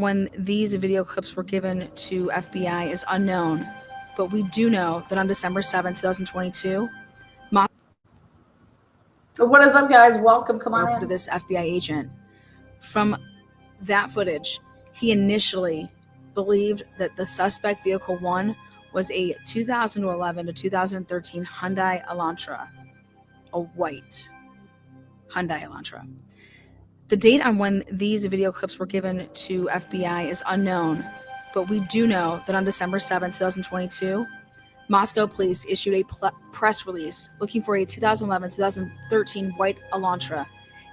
on when these video clips were given to FBI is unknown, but we do know that on December 7, 2022, what is up, guys? Welcome. Come on in. To this FBI agent. From that footage, he initially believed that the suspect vehicle 1 was a 2011 to 2013 Hyundai Elantra, a white Hyundai Elantra. The date on when these video clips were given to FBI is unknown, but we do know that on December 7, 2022, Moscow police issued a press release looking for a 2011-2013 white Elantra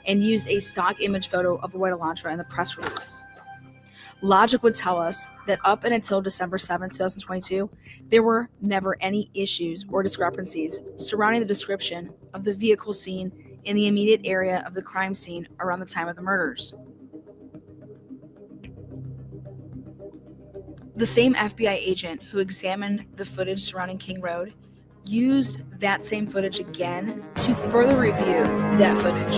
and used a stock image photo of a white Elantra in the press release. Logic would tell us that up and until December 7, 2022, there were never any issues or discrepancies surrounding the description of the vehicle seen in the immediate area of the crime scene around the time of the murders. The same FBI agent who examined the footage surrounding King Road used that same footage again to further review that footage.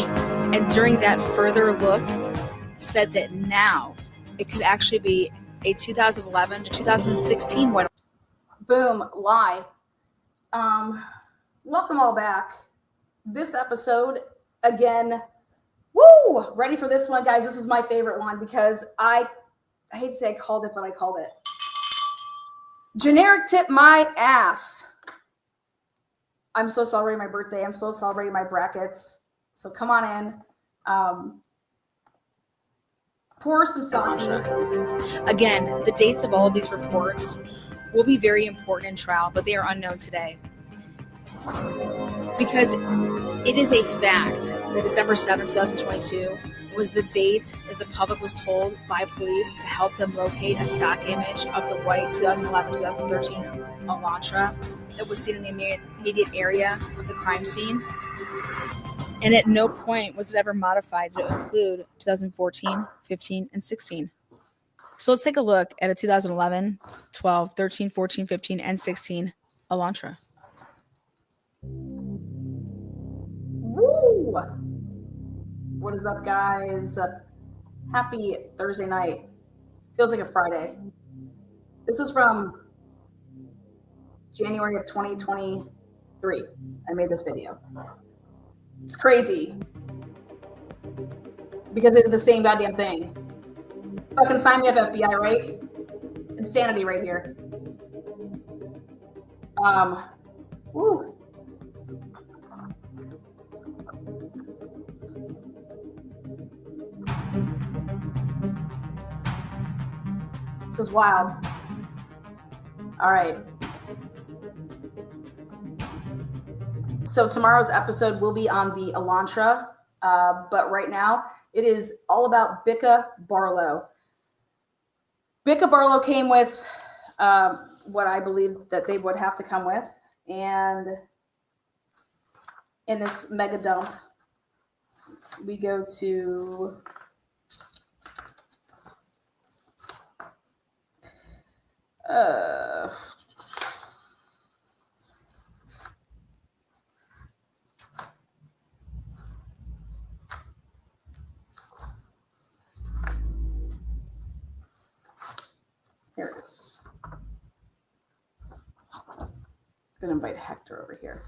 And during that further look, said that now it could actually be a 2011 to 2016 white. Boom, lie. Welcome all back. This episode, again, woo! Ready for this one, guys? This is my favorite one because I hate to say I called it, but I called it. Generic tip my ass. I'm so celebrating my birthday. I'm so celebrating my brackets. So come on in. Pour some salt. Again, the dates of all of these reports will be very important in trial, but they are unknown today. Because it is a fact that December 7, 2022 was the date that the public was told by police to help them locate a stock image of the white 2011-2013 Elantra that was seen in the immediate area of the crime scene. And at no point was it ever modified to include 2014, 15, and 16. So let's take a look at a 2011, 12, 13, 14, 15, and 16 Elantra. Woo! What is up, guys? Happy Thursday night. Feels like a Friday. This is from January of 2023. I made this video. It's crazy because they did the same goddamn thing. Fucking sign me up, FBI, right? Insanity right here. Woo. This is wild. All right. So tomorrow's episode will be on the Elantra, but right now it is all about Bicka Barlow. Bicka Barlow came with what I believe that they would have to come with, and in this mega dump, we go to here it is. I'm gonna invite Hector over here.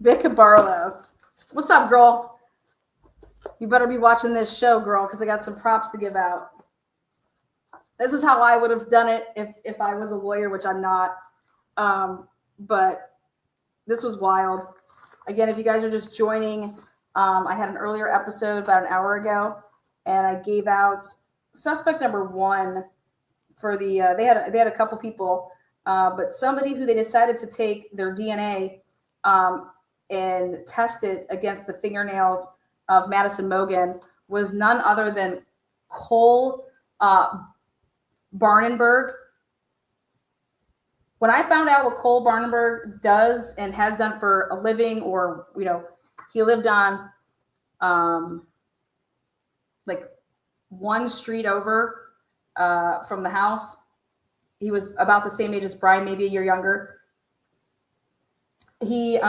Bicka Barlow. What's up, girl? You better be watching this show, girl, because I got some props to give out. This is how I would have done it if I was a lawyer, which I'm not. But this was wild. Again, if you guys are just joining, I had an earlier episode about an hour ago, and I gave out suspect number 1 for the. They had a couple people, but somebody who they decided to take their DNA and test it against the fingernails of Madison Mogen was none other than Cole Barnenberg. When I found out what Cole Barnenberg does and has done for a living, or, you know, he lived on like one street over from the house. He was about the same age as Bryan, maybe a year younger. He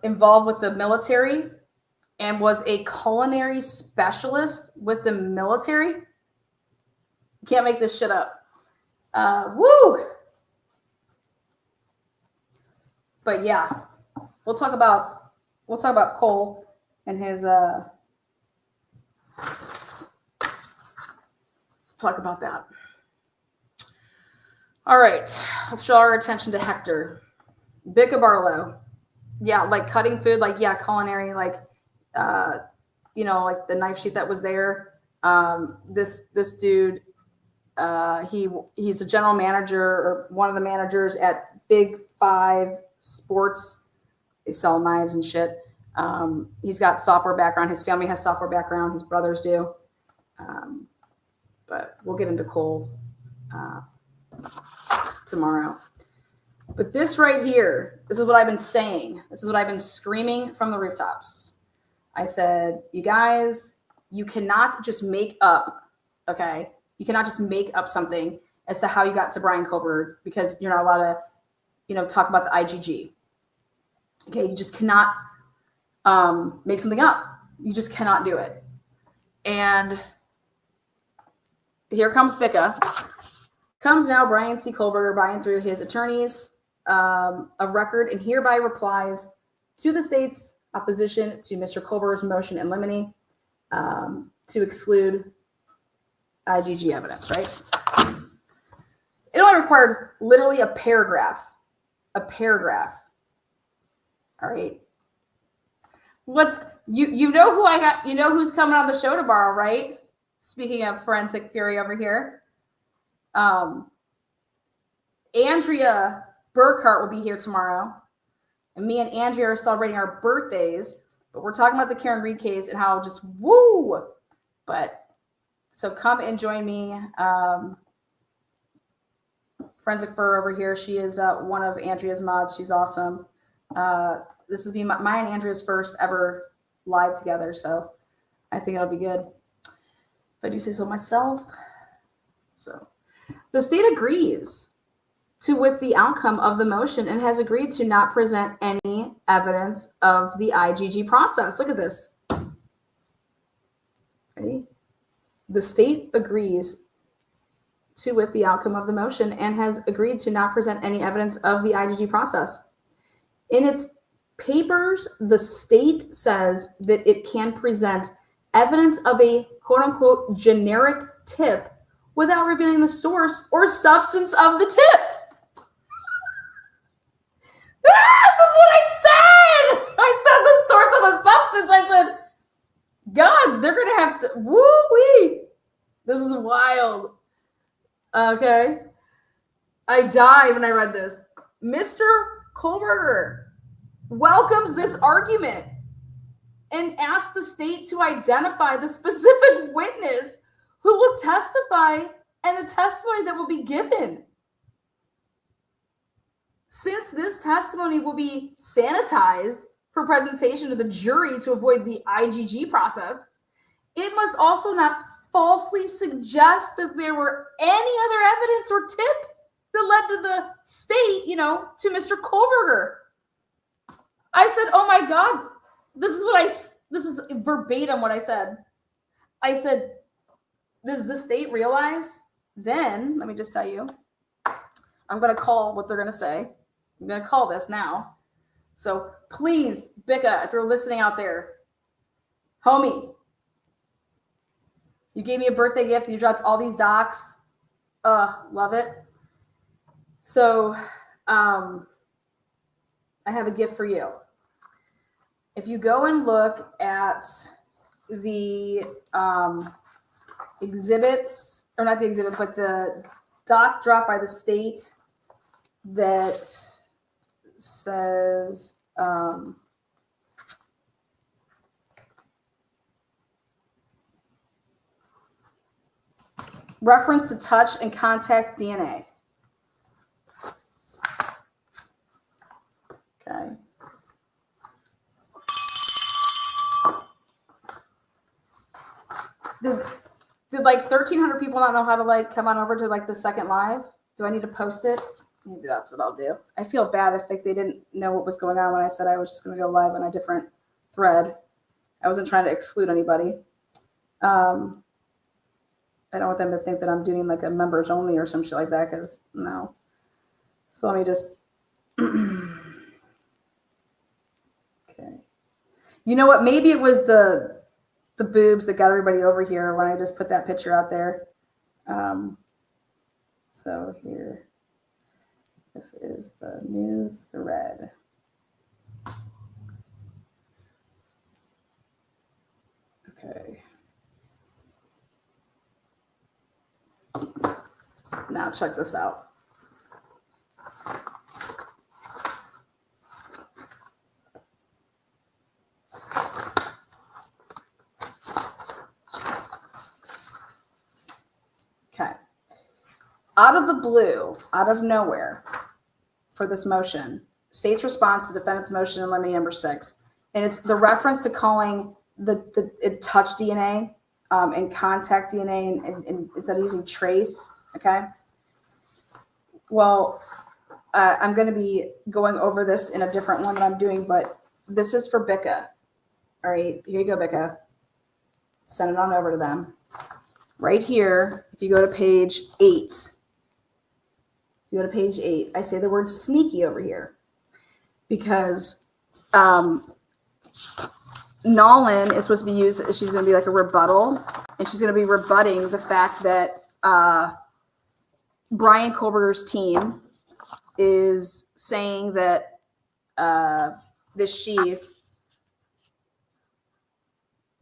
involved with the military and was a culinary specialist with the military. Can't make this shit up. Woo! But yeah, we'll talk about Cole and his talk about that. All right, let's show our attention to Hector. Bicka Barlow. Yeah, like cutting food, like culinary, like like the knife sheet that was there. This dude, he's a general manager or one of the managers at Big 5 Sports. They sell knives and shit. He's got software background. His family has software background. His brothers do. But we'll get into Cole tomorrow. But this right here, this is what I've been saying. This is what I've been screaming from the rooftops. I said, you guys, you cannot just make up, okay? You cannot just make up something as to how you got to Bryan Kohlberger because you're not allowed to, talk about the IgG. Okay, you just cannot make something up. You just cannot do it. And here comes Bicka. Comes now Bryan C. Kohlberger, Bryan through his attorneys of record, and hereby replies to the state's opposition to Mr. Kohlberger's motion in limine to exclude IgG evidence, right? It only required literally a paragraph. A paragraph. All right. You know who I got? You know who's coming on the show tomorrow, right? Speaking of forensic fury over here, Andrea Burkhart will be here tomorrow, and me and Andrea are celebrating our birthdays. But we're talking about the Karen Reed case and how just woo. But so come and join me. Forensic Fur over here. She is one of Andrea's mods. She's awesome. This will be my and Andrea's first ever live together, so I think it'll be good. If I do say so myself. So the state agrees with the outcome of the motion and has agreed to not present any evidence of the IgG process. Look at this. Okay. The state agrees with the outcome of the motion and has agreed to not present any evidence of the IgG process. In its papers, the state says that it can present evidence of a quote-unquote generic tip without revealing the source or substance of the tip. This is what I said! I said the source of the substance. I said, God, they're going to have to, woo-wee. This is wild. Okay. I died when I read this. Mr. Kohlberger welcomes this argument and asks the state to identify the specific witness who will testify and the testimony that will be given. Since this testimony will be sanitized for presentation to the jury to avoid the IgG process, it must also not falsely suggest that there were any other evidence or tip that led to the state, to Mr. Kohlberger. I said, oh my God, this is verbatim what I said. I said, does the state realize? Then, let me just tell you, I'm going to call what they're going to say. I'm going to call this now. So please, Bicka, if you're listening out there, homie, you gave me a birthday gift. You dropped all these docs. Love it. So I have a gift for you. If you go and look at the exhibits, or not the exhibit, but the doc dropped by the state that says reference to touch and contact DNA. Okay. Did like 1,300 people not know how to come on over to the second live? Do I need to post it? Maybe that's what I'll do. I feel bad if they didn't know what was going on when I said I was just going to go live on a different thread. I wasn't trying to exclude anybody. I don't want them to think that I'm doing like a members only or some shit like that, because no. So let me just, okay. You know what? Maybe it was the boobs that got everybody over here when I just put that picture out there. So here, this is the new thread. Okay. Now check this out. Okay. Out of the blue, out of nowhere, for this motion, state's response to defendant's motion in limine number 6, and it's the reference to calling the touch DNA and contact DNA and instead of using trace. Okay. Well, I'm going to be going over this in a different one that I'm doing, but this is for Bicka. All right, here you go, Bicka. Send it on over to them. Right here, if you go to page 8, I say the word sneaky over here because Nolan is supposed to be used, she's going to be like a rebuttal, and she's going to be rebutting the fact that Bryan Kohberger's team is saying that this sheath,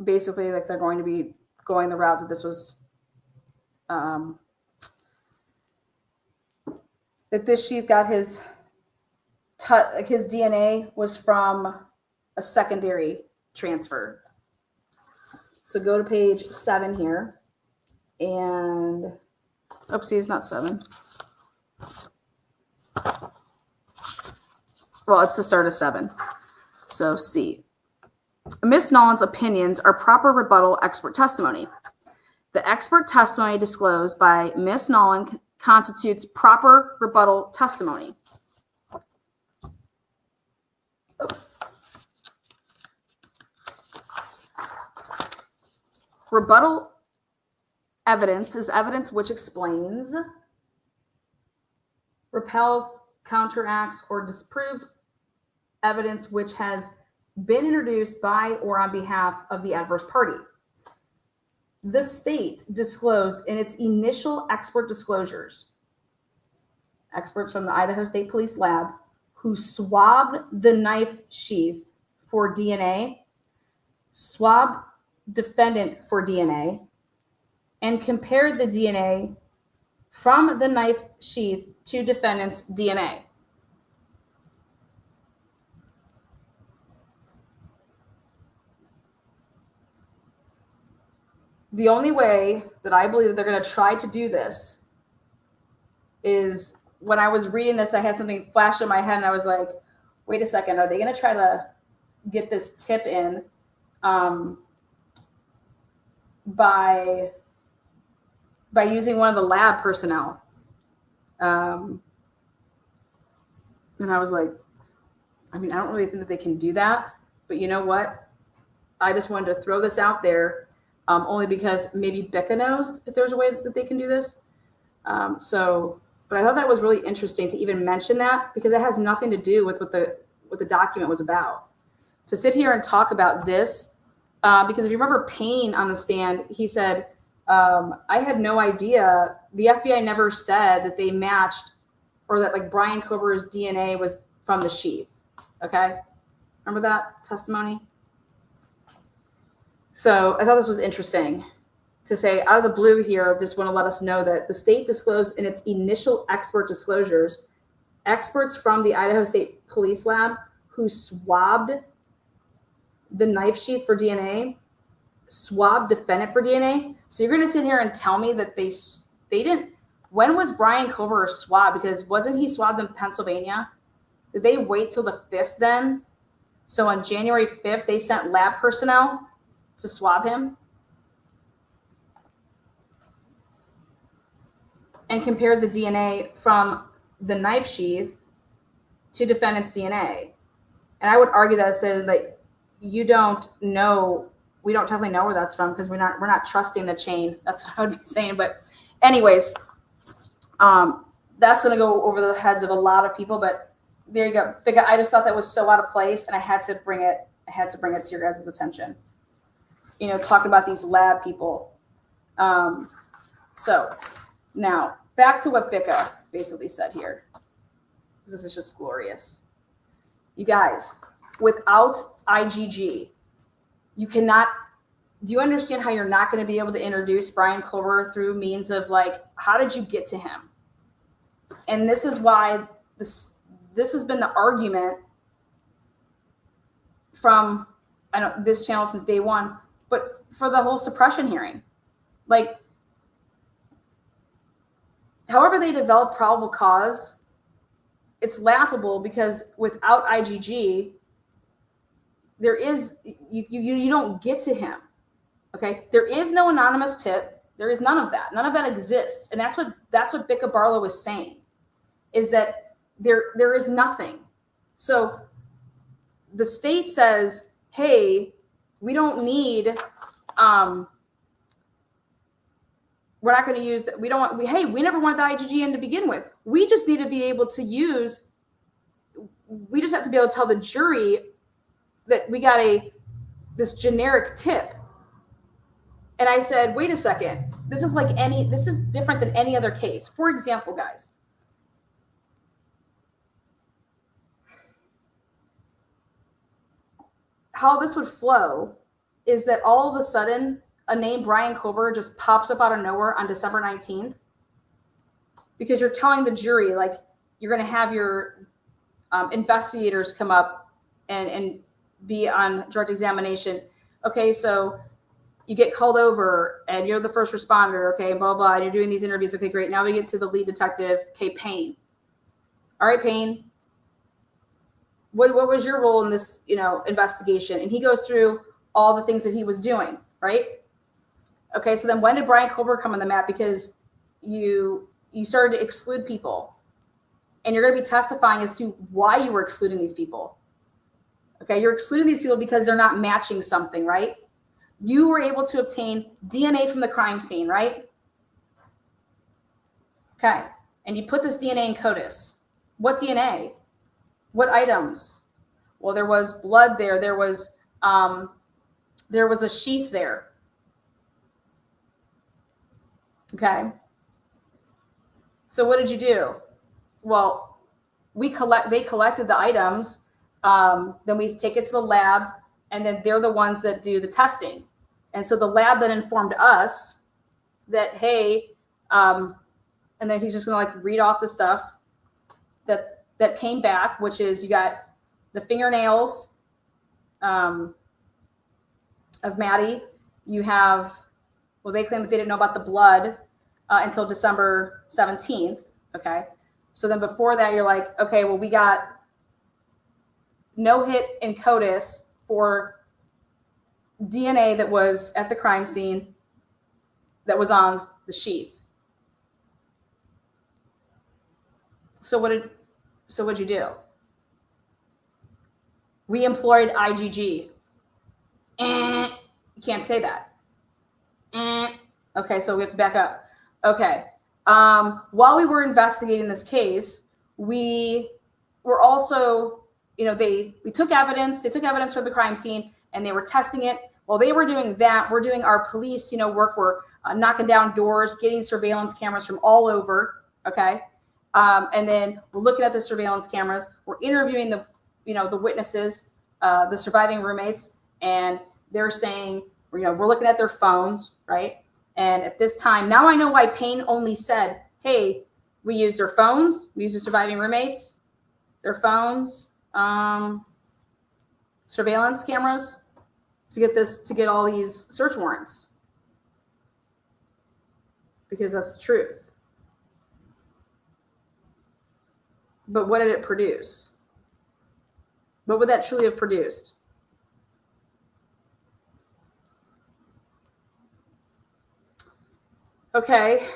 basically, like they're going to be going the route that this was, that this sheath got his DNA was from a secondary transfer. So go to page 7 here, and oopsie, it's not 7. Well, it's the start of 7. So C. Ms. Nolan's opinions are proper rebuttal expert testimony. The expert testimony disclosed by Ms. Nolan constitutes proper rebuttal testimony. Rebuttal evidence is evidence which explains, repels, counteracts, or disproves evidence which has been introduced by or on behalf of the adverse party. The state disclosed in its initial expert disclosures, experts from the Idaho State Police Lab who swabbed the knife sheath for DNA, swabbed defendant for DNA, and compared the DNA from the knife sheath to defendant's DNA. The only way that I believe that they're going to try to do this is when I was reading this, I had something flash in my head and I was like, wait a second, are they going to try to get this tip in by using one of the lab personnel? And I was like, I mean, I don't really think that they can do that, but you know what? I just wanted to throw this out there. Only because maybe Bicka knows if there's a way that they can do this. But I thought that was really interesting to even mention that because it has nothing to do with what the document was about. To sit here and talk about this, because if you remember Payne on the stand, he said, I had no idea. The FBI never said that they matched or that like Bryan Kohberger's DNA was from the sheath. Okay. Remember that testimony? So I thought this was interesting to say out of the blue here, just want to let us know that the state disclosed in its initial expert disclosures, experts from the Idaho State Police Lab who swabbed the knife sheath for DNA, swabbed defendant for DNA. So you're going to sit here and tell me that they didn't, when was Bryan Kohberger swabbed? Because wasn't he swabbed in Pennsylvania? Did they wait till the 5th then? So on January 5th, they sent lab personnel to swab him and compared the DNA from the knife sheath to defendant's DNA. And I would argue that it says like, you don't know, we don't definitely know where that's from because we're not trusting the chain. That's what I would be saying. But anyways, that's going to go over the heads of a lot of people. But there you go. Bicka, I just thought that was so out of place, and I had to bring it to your guys' attention. Talking about these lab people. So now back to what Bicka basically said here. This is just glorious. You guys, without IgG, you cannot. Do you understand how you're not going to be able to introduce Bryan Kohberger through means of how did you get to him? And this is why this has been the argument from this channel since day one, but for the whole suppression hearing, however they develop probable cause, it's laughable because without IgG, there is you don't get to him. Okay, there is no anonymous tip. There is none of that. None of that exists, and that's what Bicka Barlow is saying, is that there is nothing. So the state says, hey, we don't need. We're not going to use that. We never wanted the IgG in to begin with. We just need to be able to use. We just have to be able to tell the jury that we got this generic tip. And I said, wait a second. This is different than any other case. For example, guys, how this would flow is that all of a sudden a name Bryan Kohberger just pops up out of nowhere on December 19th because you're telling the jury, you're going to have your investigators come up and be on direct examination. Okay, so you get called over and you're the first responder, okay, blah, blah, and you're doing these interviews. Okay, great. Now we get to the lead detective, okay, Payne. All right, Payne, what was your role in this, investigation? And he goes through all the things that he was doing, right? Okay, so then when did Bryan Kohberger come on the map? Because you started to exclude people, and you're going to be testifying as to why you were excluding these people. Okay, you're excluding these people because they're not matching something, right? You were able to obtain DNA from the crime scene, right? Okay, and you put this DNA in CODIS. What DNA? What items? Well, there was blood there. There was a sheath there. Okay. So what did you do? Well, they collected the items. Then we take it to the lab, and then they're the ones that do the testing. And so the lab then informed us that, hey, and then he's just going to read off the stuff that came back, which is you got the fingernails of Maddie. You have, they claim that they didn't know about the blood until December 17th. Okay. So then before that, you're like, okay, well, we got no hit in CODIS for DNA that was at the crime scene that was on the sheath. So what'd you do? We employed IgG. You can't say that. Okay, so we have to back up. Okay. While we were investigating this case, we were also, we took evidence. They took evidence from the crime scene, and they were testing it. While they were doing that, we're doing our police, work. We're knocking down doors, getting surveillance cameras from all over. Okay. And then we're looking at the surveillance cameras. We're interviewing the witnesses, the surviving roommates, and they're saying, we're looking at their phones, right? And at this time, now I know why Payne only said, hey, we used their phones, we used the surviving roommates, their phones, surveillance cameras to get all these search warrants. Because that's the truth. But what did it produce? What would that truly have produced? Okay,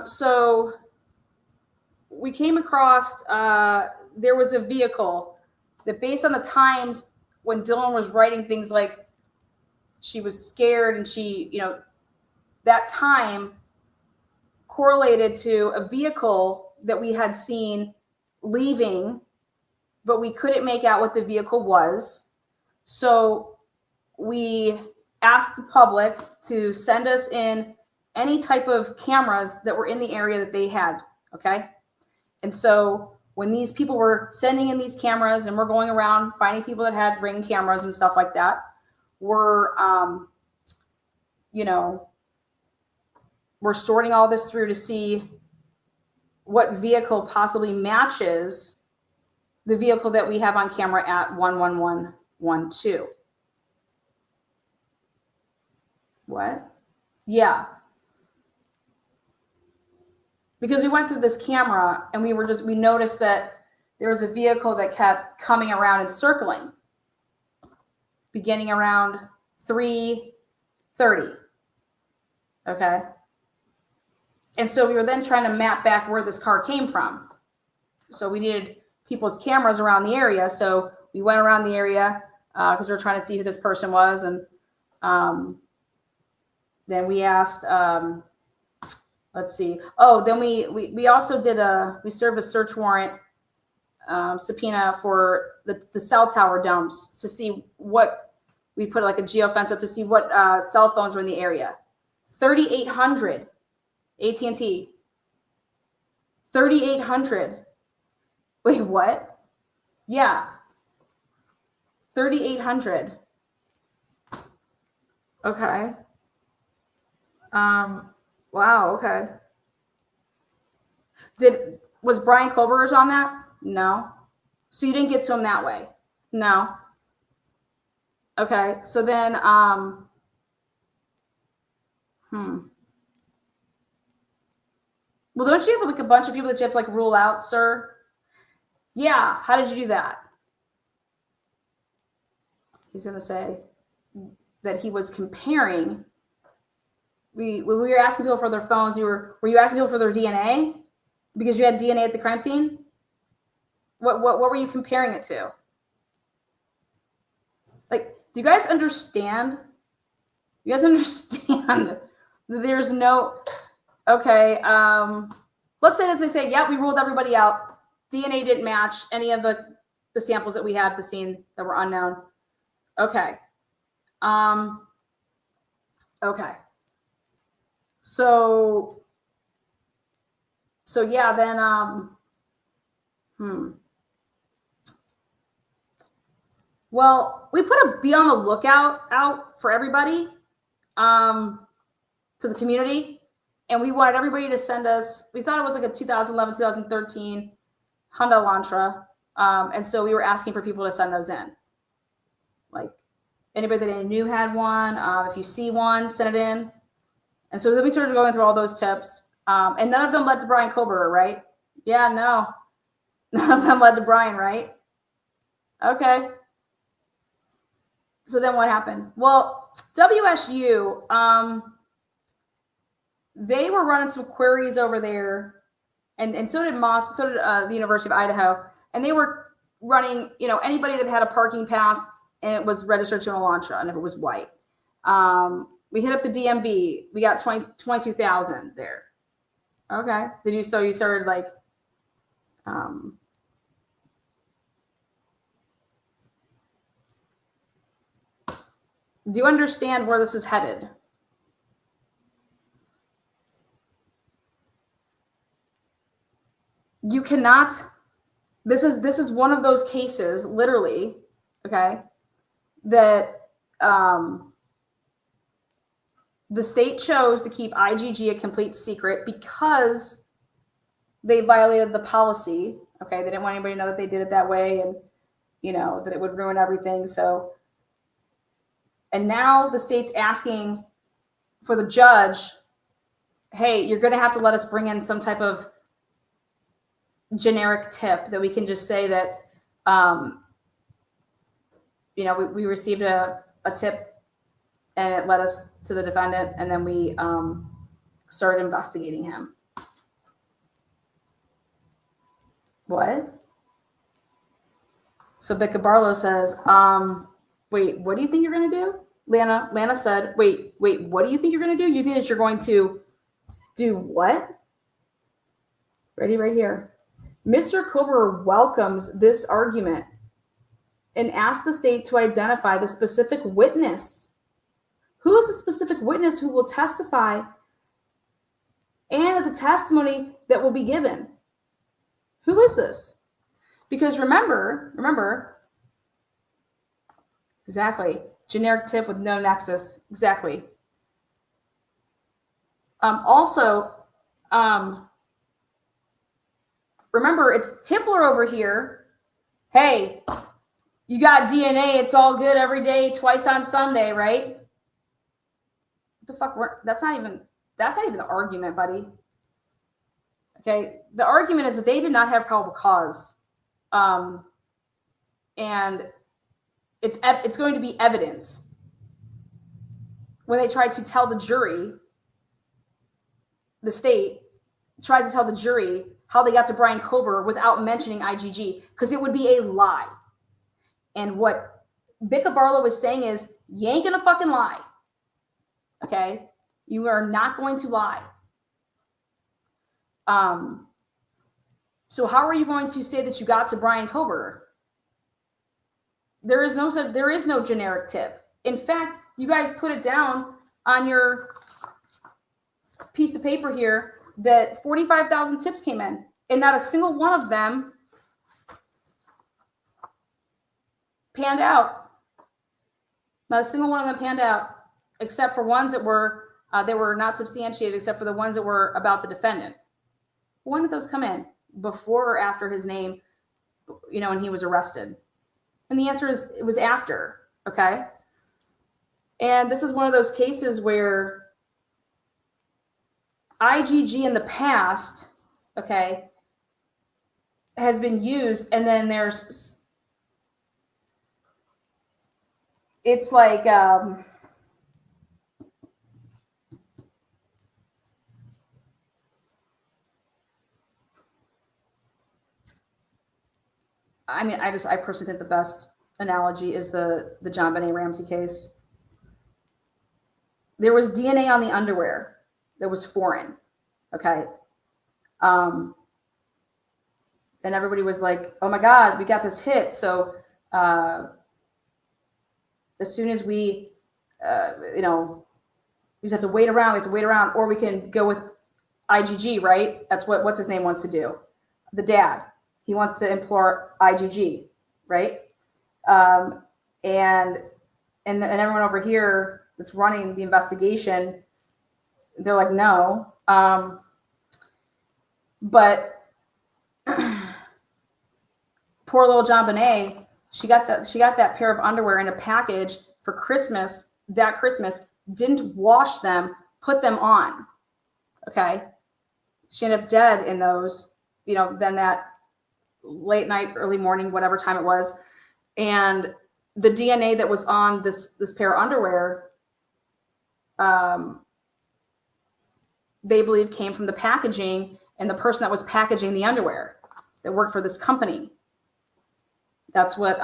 so we came across, there was a vehicle that based on the times when Dylan was writing things like she was scared, and she, that time correlated to a vehicle that we had seen leaving, but we couldn't make out what the vehicle was. So we asked the public to send us in any type of cameras that were in the area that they had. Okay. And so when these people were sending in these cameras and we're going around finding people that had Ring cameras and stuff like that, we're sorting all this through to see what vehicle possibly matches the vehicle that we have on camera at 11112. What? Yeah. Because we went through this camera and we noticed that there was a vehicle that kept coming around and circling, beginning around 3:30. Okay. And so we were then trying to map back where this car came from. So we needed people's cameras around the area. So we went around the area because we were trying to see who this person was. And then we asked, let's see. Oh, then we also we served a search warrant subpoena for the cell tower dumps to see what, we put like a geofence up to see what cell phones were in the area. 3,800 AT&T. 3,800. Wait, what? Yeah. 3,800. Okay. Wow, okay. Was Bryan Kohberger's on that? No. So you didn't get to him that way? No. Okay, so then, well, don't you have like a bunch of people that you have to like rule out, sir? Yeah, how did you do that? He's gonna say that he was comparing. When we were asking people for their phones, were you asking people for their DNA? Because you had DNA at the crime scene? What were you comparing it to? Like, do you guys understand? You guys understand that there's no, okay, let's say that they say, yeah, we ruled everybody out. DNA didn't match any of the samples that we had at the scene that were unknown. Okay. Okay. So yeah, then, well, we put a be on the lookout out for everybody, to the community, and we wanted everybody to send us, we thought it was like a 2011, 2013 Honda Elantra, and so we were asking for people to send those in. Like, anybody that they knew had one, if you see one, send it in. And so then we started going through all those tips, and none of them led to Bryan Kohberger, right? Yeah, no. None of them led to Bryan, right? Okay. So then what happened? Well, WSU, they were running some queries over there, and so did Moss, so did the University of Idaho, and they were running, anybody that had a parking pass and it was registered to an Elantra, and if it was white. We hit up the DMV. We got 22,000 there. Okay. So you started like, do you understand where this is headed? You cannot, this is one of those cases, literally, okay, that the state chose to keep IGG a complete secret because they violated the policy. Okay, they didn't want anybody to know that they did it that way, and that it would ruin everything. So, and now the state's asking for the judge, hey, you're going to have to let us bring in some type of generic tip that we can just say that, we received a tip and it led us to the defendant, and then we started investigating him. What? So Bicka Barlow says, wait, what do you think you're going to do? Lana said, wait, what do you think you're going to do? You think that you're going to do what? Ready right here. Mr. Kober welcomes this argument and asks the state to identify the specific witness. Who is the specific witness who will testify and the testimony that will be given? Who is this? Because remember, exactly, generic tip with no nexus, exactly. Remember, it's Hippler over here. Hey, you got DNA, it's all good every day, twice on Sunday, right? What the fuck? That's not even the argument, buddy. Okay, the argument is that they did not have probable cause. And it's going to be evident when they try to tell the jury, the state tries to tell the jury how they got to Bryan Kober without mentioning IGG, because it would be a lie. And what Bicka Barlow is saying is, you ain't gonna fucking lie. Okay? You are not going to lie. So how are you going to say that you got to Bryan Kober? There is no generic tip. In fact, you guys put it down on your piece of paper here that 45,000 tips came in, and not a single one of them panned out. Not a single one of them panned out, except for ones that were not substantiated, except for the ones that were about the defendant. When did those come in? Before or after his name, and he was arrested? And the answer is it was after, okay? And this is one of those cases where IGG in the past, okay, has been used, and then it's like, I personally think the best analogy is the John Benet Ramsey case. There was DNA on the underwear that was foreign, okay? And everybody was like, oh my God, we got this hit. So as soon as we just have to wait around, or we can go with IGG, right? That's what what's his name wants to do. The dad, he wants to implore IGG, right? And everyone over here that's running the investigation, they're like, no. But poor little John Benet, she got that pair of underwear in a package for Christmas, that Christmas, didn't wash them, put them on. Okay. She ended up dead in those, then that late night, early morning, whatever time it was. And the DNA that was on this pair of underwear, they believe came from the packaging and the person that was packaging the underwear that worked for this company. That's what,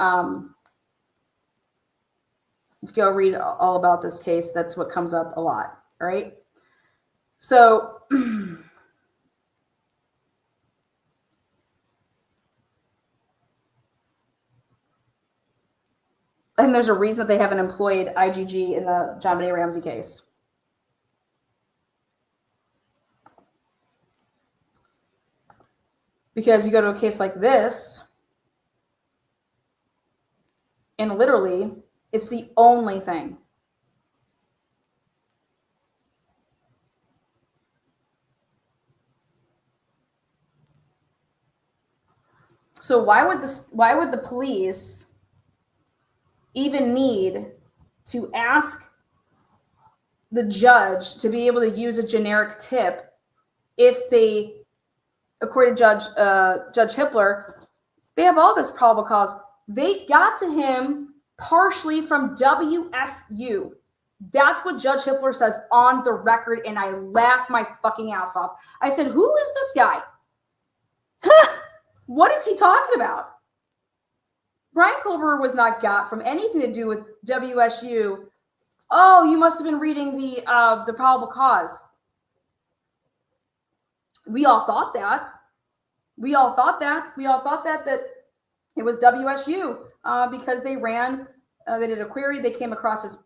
if you go read all about this case, that's what comes up a lot. All right. So, and there's a reason that they haven't employed IGG in the John Benet Ramsey case. Because you go to a case like this, and literally, it's the only thing. So why would the police even need to ask the judge to be able to use a generic tip if they, according to Judge Hippler, they have all this probable cause? They got to him partially from WSU. That's what Judge Hippler says on the record, and I laughed my fucking ass off. I said, who is this guy? What is he talking about? Bryan Kober was not got from anything to do with WSU Oh, you must have been reading the probable cause. We all thought that. We all thought that it was WSU because they ran. They did a query. They came across his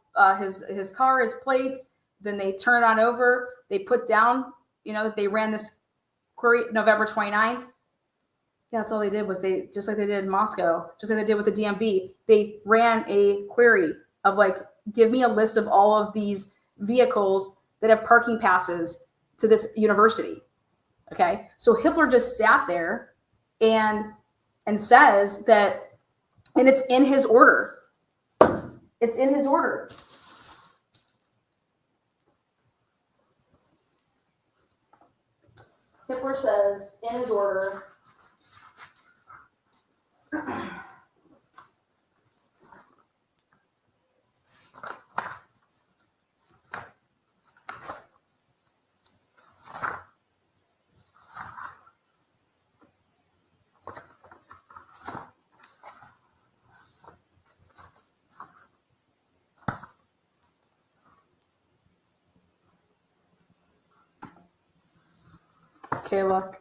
car, his plates. Then they turned on over. They put down, that they ran this query November 29th. Yeah, that's all they did was they, just like they did in Moscow, just like they did with the DMV, they ran a query of like, give me a list of all of these vehicles that have parking passes to this university. Okay. So Hitler just sat there and says that, and it's in his order. It's in his order. Hitler says in his order, okay, look.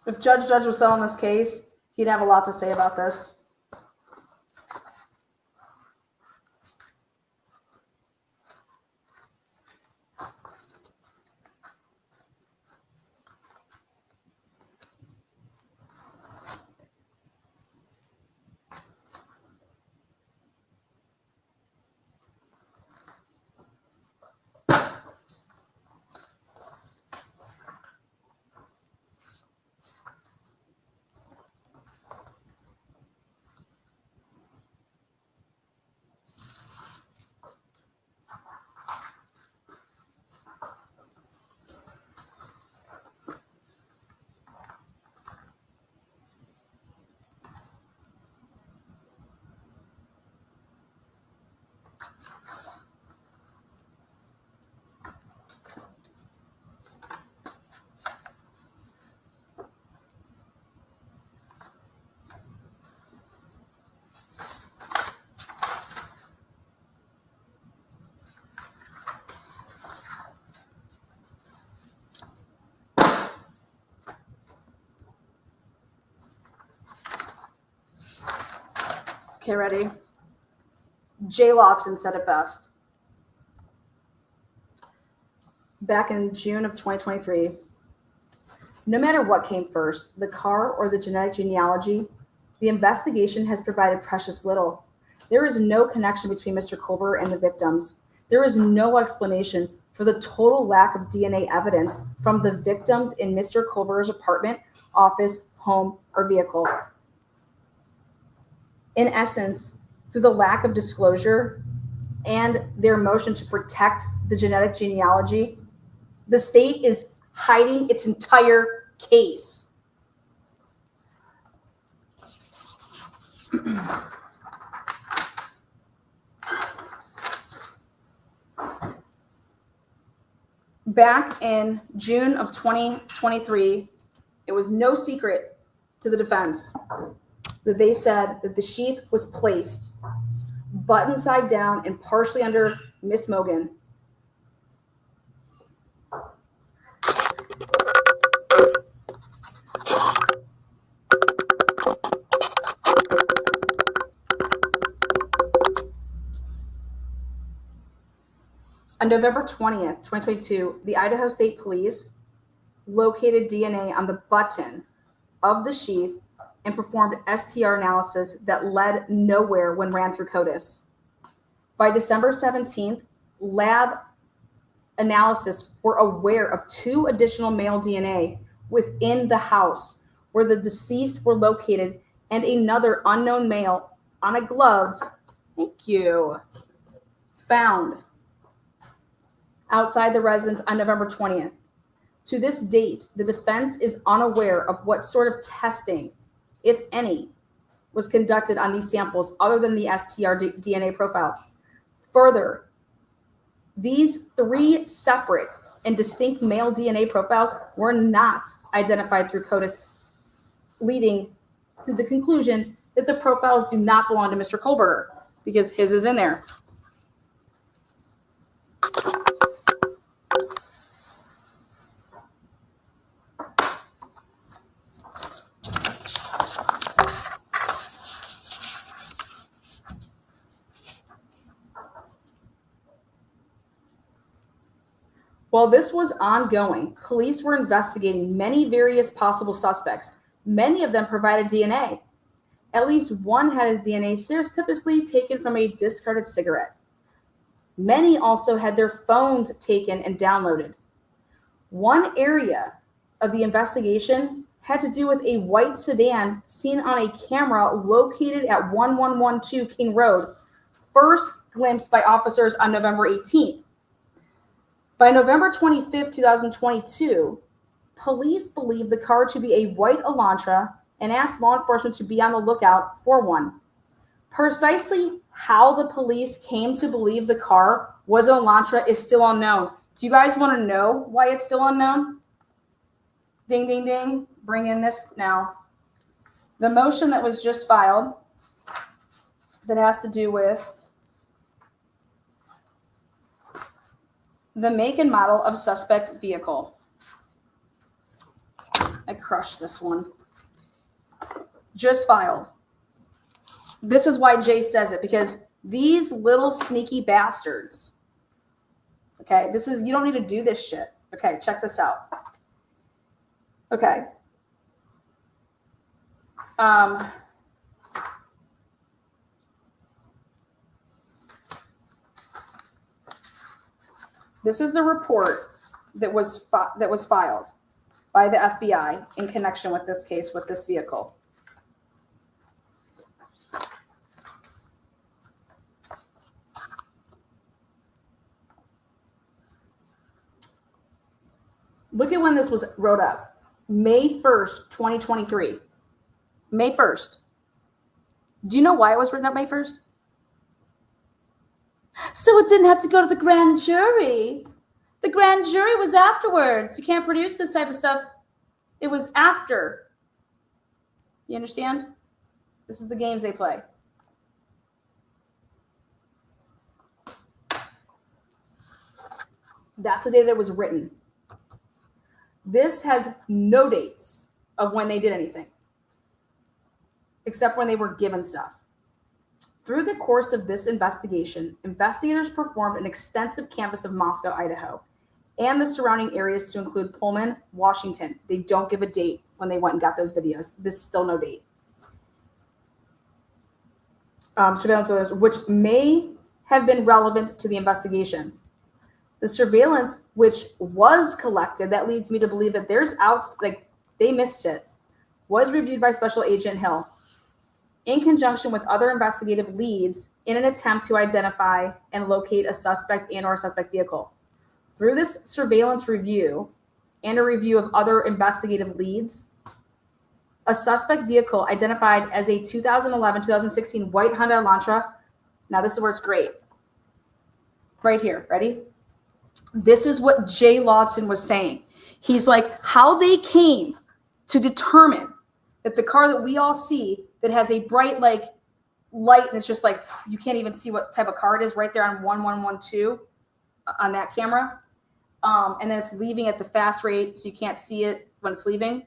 If Judge was selling this case, he'd have a lot to say about this. Okay, ready? Jay Lawson said it best. Back in June of 2023, no matter what came first, the car or the genetic genealogy, the investigation has provided precious little. There is no connection between Mr. Culber and the victims. There is no explanation for the total lack of DNA evidence from the victims in Mr. Culber's apartment, office, home, or vehicle. In essence, through the lack of disclosure and their motion to protect the genetic genealogy, the state is hiding its entire case. Back in June of 2023, it was no secret to the defense that they said that the sheath was placed button side down and partially under Miss Mogan. On November 20th, 2022, the Idaho State Police located DNA on the button of the sheath and performed STR analysis that led nowhere when ran through CODIS. By December 17th, lab analysis were aware of 2 additional male DNA within the house where the deceased were located and another unknown male on a glove, found outside the residence on November 20th. To this date, the defense is unaware of what sort of testing, if any, was conducted on these samples other than the STR DNA profiles. Further, these 3 separate and distinct male DNA profiles were not identified through CODIS, leading to the conclusion that the profiles do not belong to Mr. Kohlberger because his is in there. While this was ongoing, police were investigating many various possible suspects. Many of them provided DNA. At least one had his DNA surreptitiously taken from a discarded cigarette. Many also had their phones taken and downloaded. One area of the investigation had to do with a white sedan seen on a camera located at 1112 King Road, first glimpsed by officers on November 18th. By November 25th, 2022, police believed the car to be a white Elantra and asked law enforcement to be on the lookout for one. Precisely how the police came to believe the car was an Elantra is still unknown. Do you guys want to know why it's still unknown? Ding, ding, ding. Bring in this now. The motion that was just filed that has to do with the make and model of suspect vehicle. I crushed this one. Just filed. This is why Jay says it, because these little sneaky bastards. Okay, you don't need to do this shit. Okay, check this out. Okay. This is the report that was filed by the FBI in connection with this case, with this vehicle. Look at when this was wrote up. May 1st, 2023. May 1st. Do you know why it was written up May 1st? So it didn't have to go to the grand jury. The grand jury was afterwards. You can't produce this type of stuff. It was after. You understand? This is the games they play. That's the day that it was written. This has no dates of when they did anything, except when they were given stuff. Through the course of this investigation, investigators performed an extensive canvass of Moscow, Idaho, and the surrounding areas to include Pullman, Washington. They don't give a date when they went and got those videos. This is still no date. Surveillance videos, which may have been relevant to the investigation. The surveillance, which was collected, that leads me to believe that they missed it, was reviewed by Special Agent Hill in conjunction with other investigative leads in an attempt to identify and locate a suspect and or suspect vehicle. Through this surveillance review and a review of other investigative leads, a suspect vehicle identified as a 2011-2016 white Hyundai Elantra. Now this is where it's great. Right here, ready? This is what Jay Lawson was saying. He's like, how they came to determine that the car that we all see that has a bright light and it's just like, you can't even see what type of car it is right there on 1112 on that camera. And then it's leaving at the fast rate, so you can't see it when it's leaving.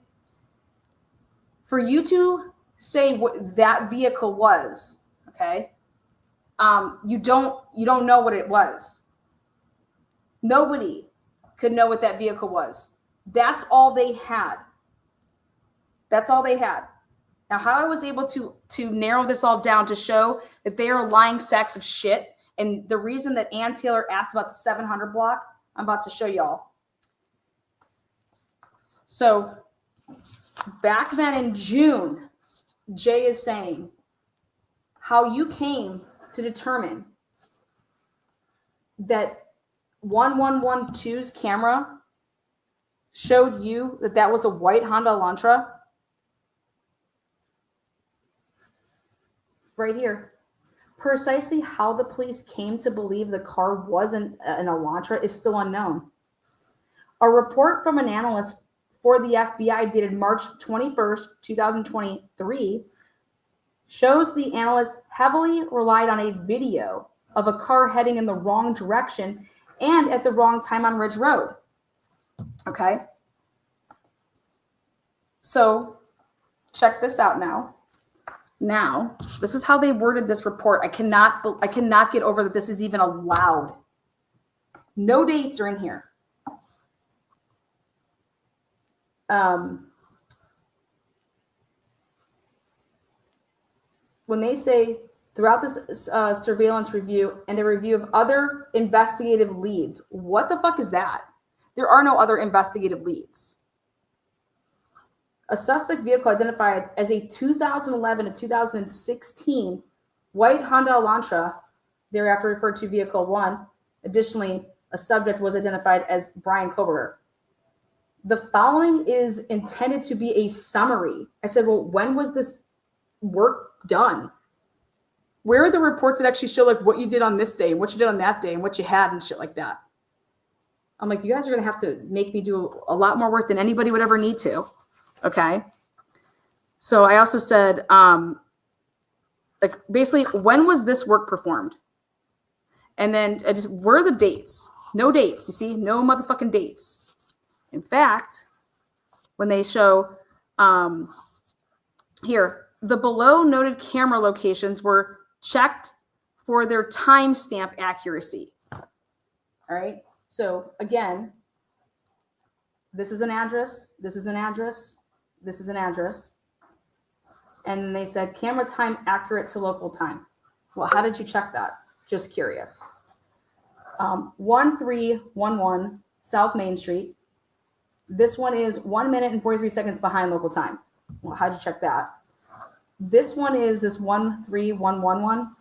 For you to say what that vehicle was, okay, you don't know what it was. Nobody could know what that vehicle was. That's all they had. That's all they had. Now, how I was able to narrow this all down to show that they are lying sacks of shit, and the reason that Ann Taylor asked about the 700 block, I'm about to show y'all. So back then in June, Jay is saying how you came to determine that 1112's camera showed you that was a white Honda Elantra. Right here. Precisely how the police came to believe the car wasn't an Elantra is still unknown. A report from an analyst for the FBI dated March 21st, 2023 shows the analyst heavily relied on a video of a car heading in the wrong direction and at the wrong time on Ridge Road. Okay. So check this out now. Now, this is how they worded this report. I cannot get over that this is even allowed. No dates are in here. When they say throughout this surveillance review and a review of other investigative leads, what the fuck is that? There are no other investigative leads. A suspect vehicle identified as a 2011 to 2016 white Honda Elantra, thereafter referred to Vehicle 1. Additionally, a subject was identified as Bryan Koberger. The following is intended to be a summary. I said, well, when was this work done? Where are the reports that actually show like what you did on this day and what you did on that day and what you had and shit like that? I'm like, you guys are going to have to make me do a lot more work than anybody would ever need to. Okay. So I also said, like basically, when was this work performed? And then where are the dates? No dates. You see, no motherfucking dates. In fact, when they show here, the below noted camera locations were checked for their timestamp accuracy. All right. So again, this is an address. This is an address. This is an address. And they said camera time accurate to local time. Well, how did you check that? Just curious. 1311 South Main Street. This one is 1 minute and 43 seconds behind local time. Well, how'd you check that? This one is this 13111.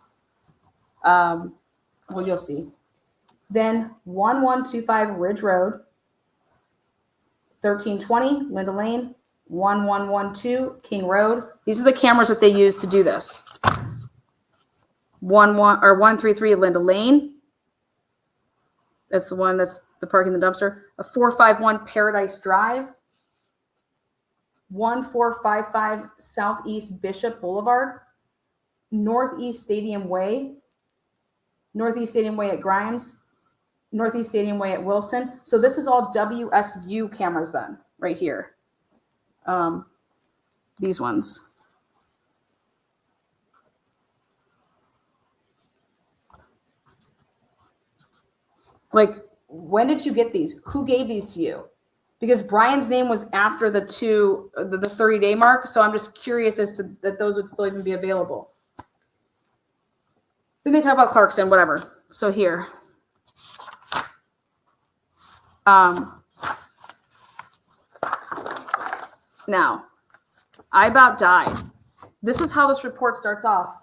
Well, you'll see. Then 1125 Ridge Road. 1320 Linda Lane. 1112 King Road. These are the cameras that they use to do this. 133 Linda Lane. That's the one that's the parking the dumpster. A 451 Paradise Drive. 1455 Southeast Bishop Boulevard. Northeast Stadium Way. Northeast Stadium Way at Grimes. Northeast Stadium Way at Wilson. So this is all WSU cameras then, right here. These ones. Like, when did you get these? Who gave these to you? Because Bryan's name was after the 30-day mark, so I'm just curious as to that those would still even be available. Then they talk about Clarkson, whatever. So here. Now, I about died. This is how this report starts off.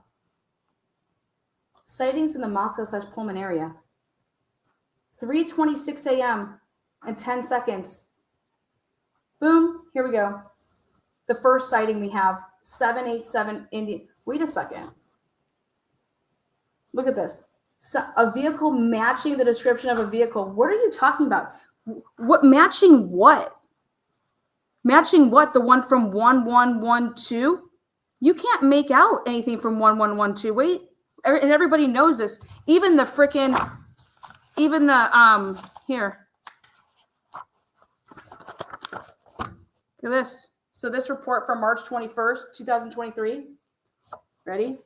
Sightings in the Moscow/Pullman area. 3:26 a.m. and 10 seconds. Boom, here we go. The first sighting we have, 787 Indian. Wait a second. Look at this. So a vehicle matching the description of a vehicle. What are you talking about? What matching what? Matching what? The one from 1112? You can't make out anything from 1112. Wait, and everybody knows this. Even the here. Look at this. So this report from March 21st, 2023. Ready?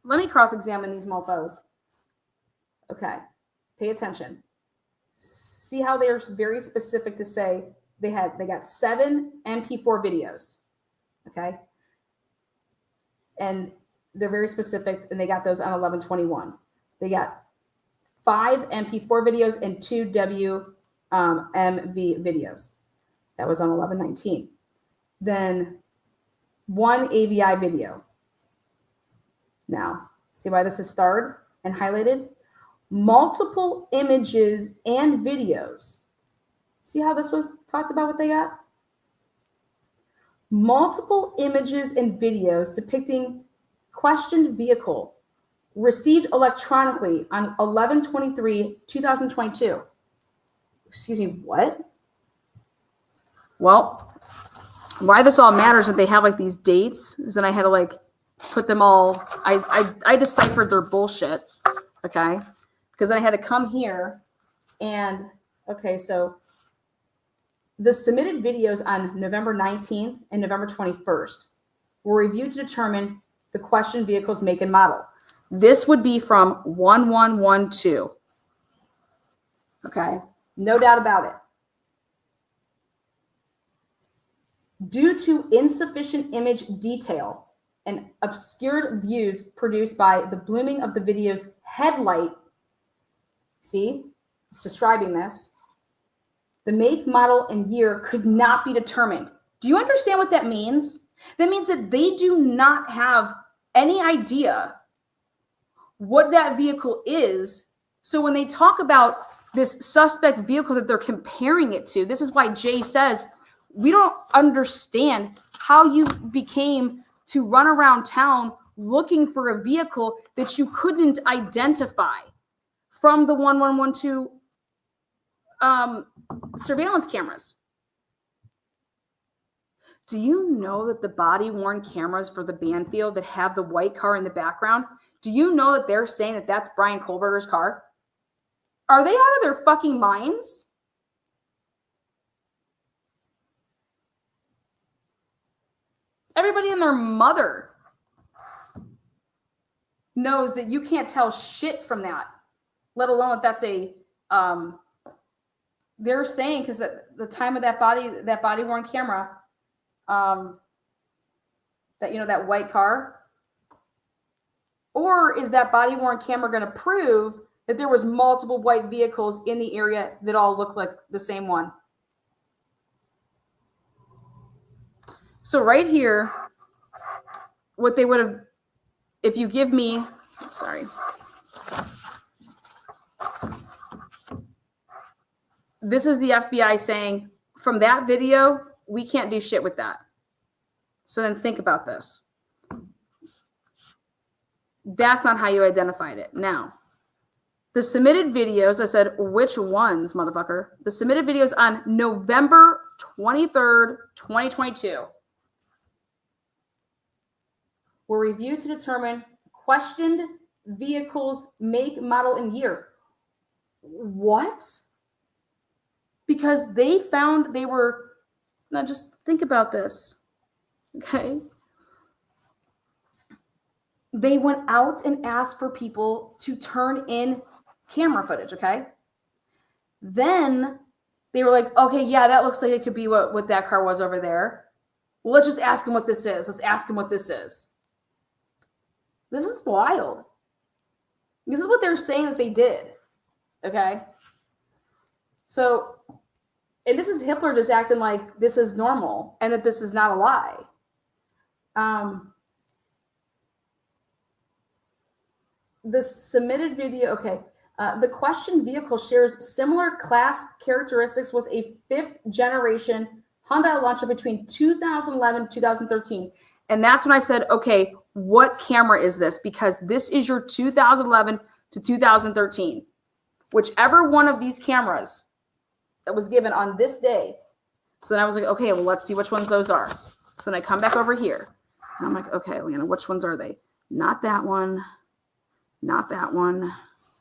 Let me cross-examine these mofos. Okay. Pay attention. See how they're very specific to say they got 7 MP4 videos. Okay. And they're very specific, and they got those on 11/21. They got 5 MP4 videos and 2 WMV videos. That was on 11/19. Then 1 AVI video. Now, see why this is starred and highlighted? Multiple images and videos. See how this was talked about what they got? Multiple images and videos depicting questioned vehicle received electronically on 11/23/2022. Excuse me, what? Well, why this all matters that they have like these dates is then I had to like put them all. I deciphered their bullshit. Okay, because then I had to come here and okay, so the submitted videos on November 19th and November 21st were reviewed to determine the questioned vehicle's make and model. This would be from 1112. Okay, no doubt about it. Due to insufficient image detail and obscured views produced by the blooming of the video's headlight, see, it's describing this, the make, model, and year could not be determined. Do you understand what that means? That means that they do not have any idea what that vehicle is. So when they talk about this suspect vehicle that they're comparing it to, this is why Jay says, we don't understand how you became to run around town looking for a vehicle that you couldn't identify from the 1112 surveillance cameras. Do you know that the body-worn cameras for the Banfield that have the white car in the background, do you know that they're saying that that's Bryan Kohberger's car? Are they out of their fucking minds? Everybody and their mother knows that you can't tell shit from that, let alone that that's a, they're saying, because at the time of that body-worn camera, that, you know, that white car, or is that body-worn camera going to prove that there was multiple white vehicles in the area that all look like the same one? So right here, what they would have, if you give me, sorry. This is the FBI saying, from that video, we can't do shit with that. So then think about this. That's not how you identified it. Now, the submitted videos, I said, which ones, motherfucker? The submitted videos on November 23rd, 2022 were reviewed to determine questioned vehicles, make, model, and year. What? Because they found they were, now just think about this, okay? They went out and asked for people to turn in camera footage, okay? Then they were like, okay, yeah, that looks like it could be what that car was over there. Well, let's just ask them what this is. Let's ask them what this is. This is wild. This is what they're saying that they did, okay? So, and this is Hitler just acting like this is normal and that this is not a lie. The submitted video, okay. The questioned vehicle shares similar class characteristics with a fifth generation Hyundai Elantra between 2011 and 2013. And that's when I said, okay, what camera is this? Because this is your 2011 to 2013. Whichever one of these cameras that was given on this day. So then I was like, okay, well, let's see which ones those are. So then I come back over here. And I'm like, okay, Lena, which ones are they? Not that one. Not that one.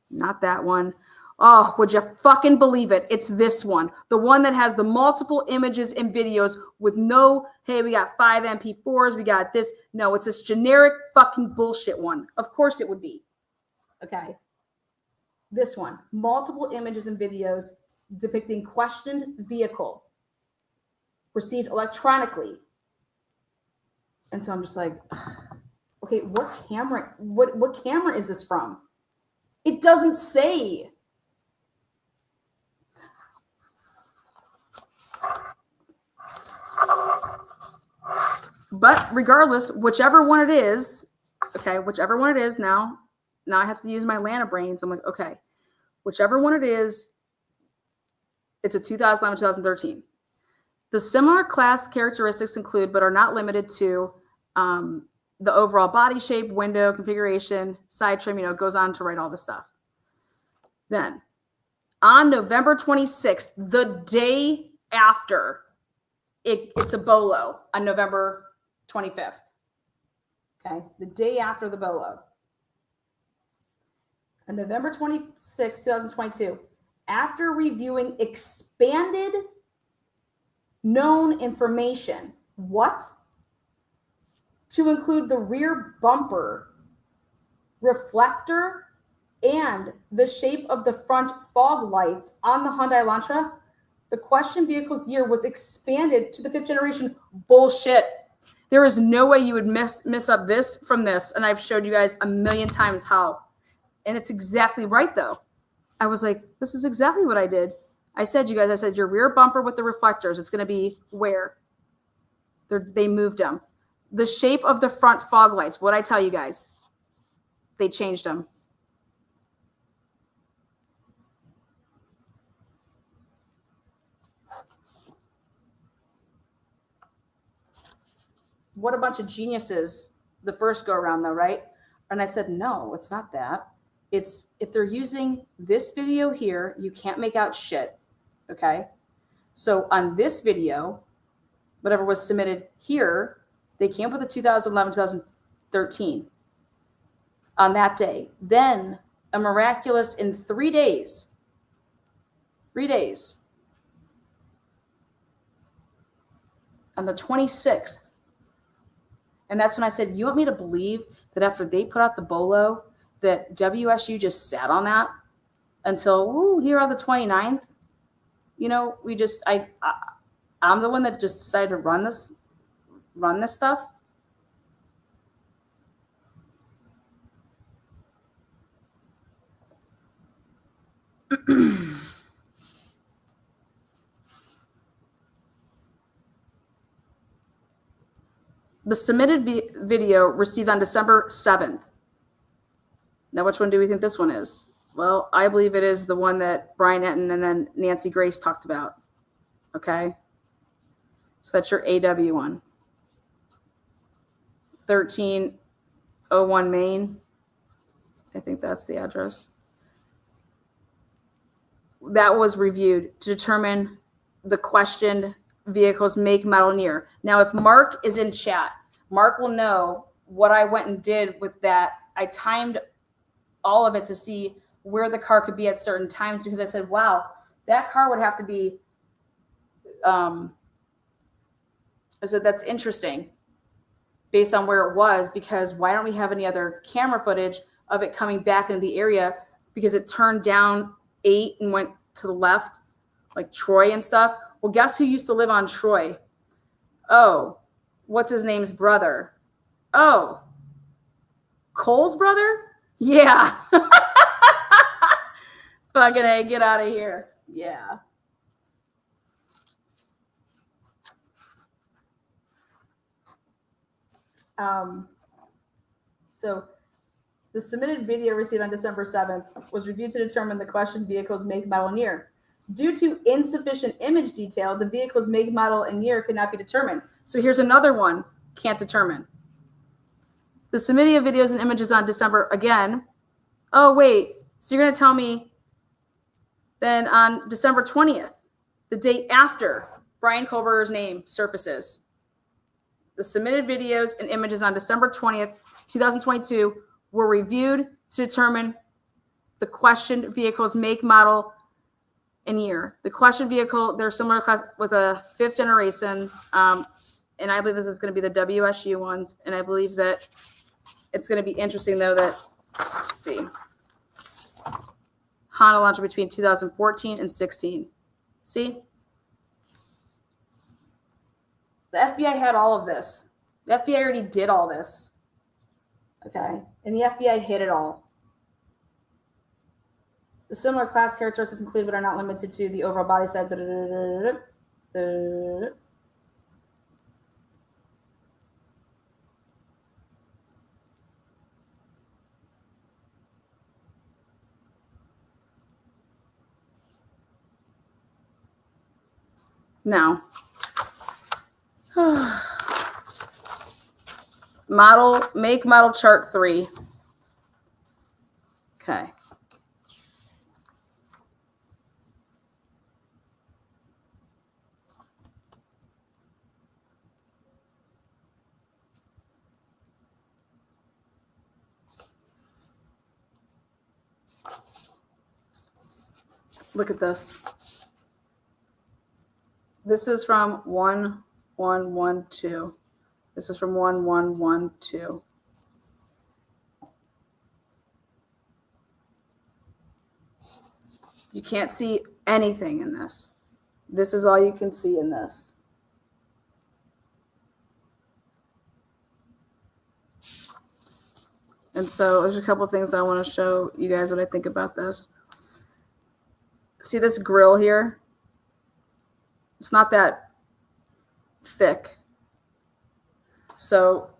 Not that one. Oh, would you fucking believe it? It's this one. The one that has the multiple images and videos with no, hey, we got 5 MP4s, we got this. No, it's this generic fucking bullshit one. Of course it would be. Okay. This one. Multiple images and videos depicting questioned vehicle received electronically. And so I'm just like, okay, what camera is this from? It doesn't say. But regardless, whichever one it is, okay, whichever one it is now I have to use my Lana brains. I'm like, okay, whichever one it is, it's a 2011, 2013. The similar class characteristics include, but are not limited to, the overall body shape, window configuration, side trim, it goes on to write all this stuff. Then, On November 26th, the day after, it's a bolo on November 25th. Okay, the day after the bolo. On November 26, 2022, after reviewing expanded known information, what? To include the rear bumper, reflector, and the shape of the front fog lights on the Hyundai Elantra, the question vehicle's year was expanded to the 5th generation. Bullshit. There is no way you would miss up this from this, and I've showed you guys a million times how. And it's exactly right, though. I was like, this is exactly what I did. I said, you guys, I said, your rear bumper with the reflectors, it's going to be where? They moved them. The shape of the front fog lights, what'd I tell you guys? They changed them. What a bunch of geniuses the first go around, though, right? And I said, no, it's not that. It's if they're using this video here, you can't make out shit. Okay. So on this video, whatever was submitted here, they came up with a 2011, 2013 on that day. Then a miraculous in 3 days, on the 26th. And that's when I said, you want me to believe that after they put out the bolo, that WSU just sat on that until here on the 29th? You know, I'm the one that just decided to run this stuff. The submitted video received on December 7th. Now, which one do we think this one is? Well, I believe it is the one that Bryan and then Nancy Grace talked about. Okay? So that's your AW one. 1301 Main. I think that's the address. That was reviewed to determine the questioned vehicle's make, model, and year. Now, if Mark is in chat, Mark will know what I went and did with that. I timed all of it to see where the car could be at certain times because I said, wow, that car would have to be, I said, that's interesting based on where it was, because why don't we have any other camera footage of it coming back into the area, because it turned down 8 and went to the left, like Troy and stuff. Well, guess who used to live on Troy? Oh, what's his name's brother? Oh, Cole's brother? Yeah. Fucking A, get out of here. Yeah. So the submitted video received on December 7th was reviewed to determine the questioned vehicle's make, model, and year. Due to insufficient image detail, the vehicle's make, model, and year could not be determined. So here's another one, can't determine. The submitting of videos and images on December again. Oh, wait. So you're going to tell me then on December 20th, the day after Bryan Kohlberger's name surfaces, the submitted videos and images on December 20th, 2022 were reviewed to determine the questioned vehicle's make, model, and year. The questioned vehicle, they're similar with a 5th generation, and I believe this is going to be the WSU ones, and I believe that it's going to be interesting, though, that, let's see, Honda launched between 2014 and 16. See? The FBI had all of this. The FBI already did all this. Okay? And the FBI hid it all. The similar class characteristics included but are not limited to the overall body size. Now, make, model chart 3. Okay. Look at this. This is from 1112. This is from 1112. You can't see anything in this. This is all you can see in this. And so there's a couple things I want to show you guys what I think about this. See this grill here? It's not that thick. So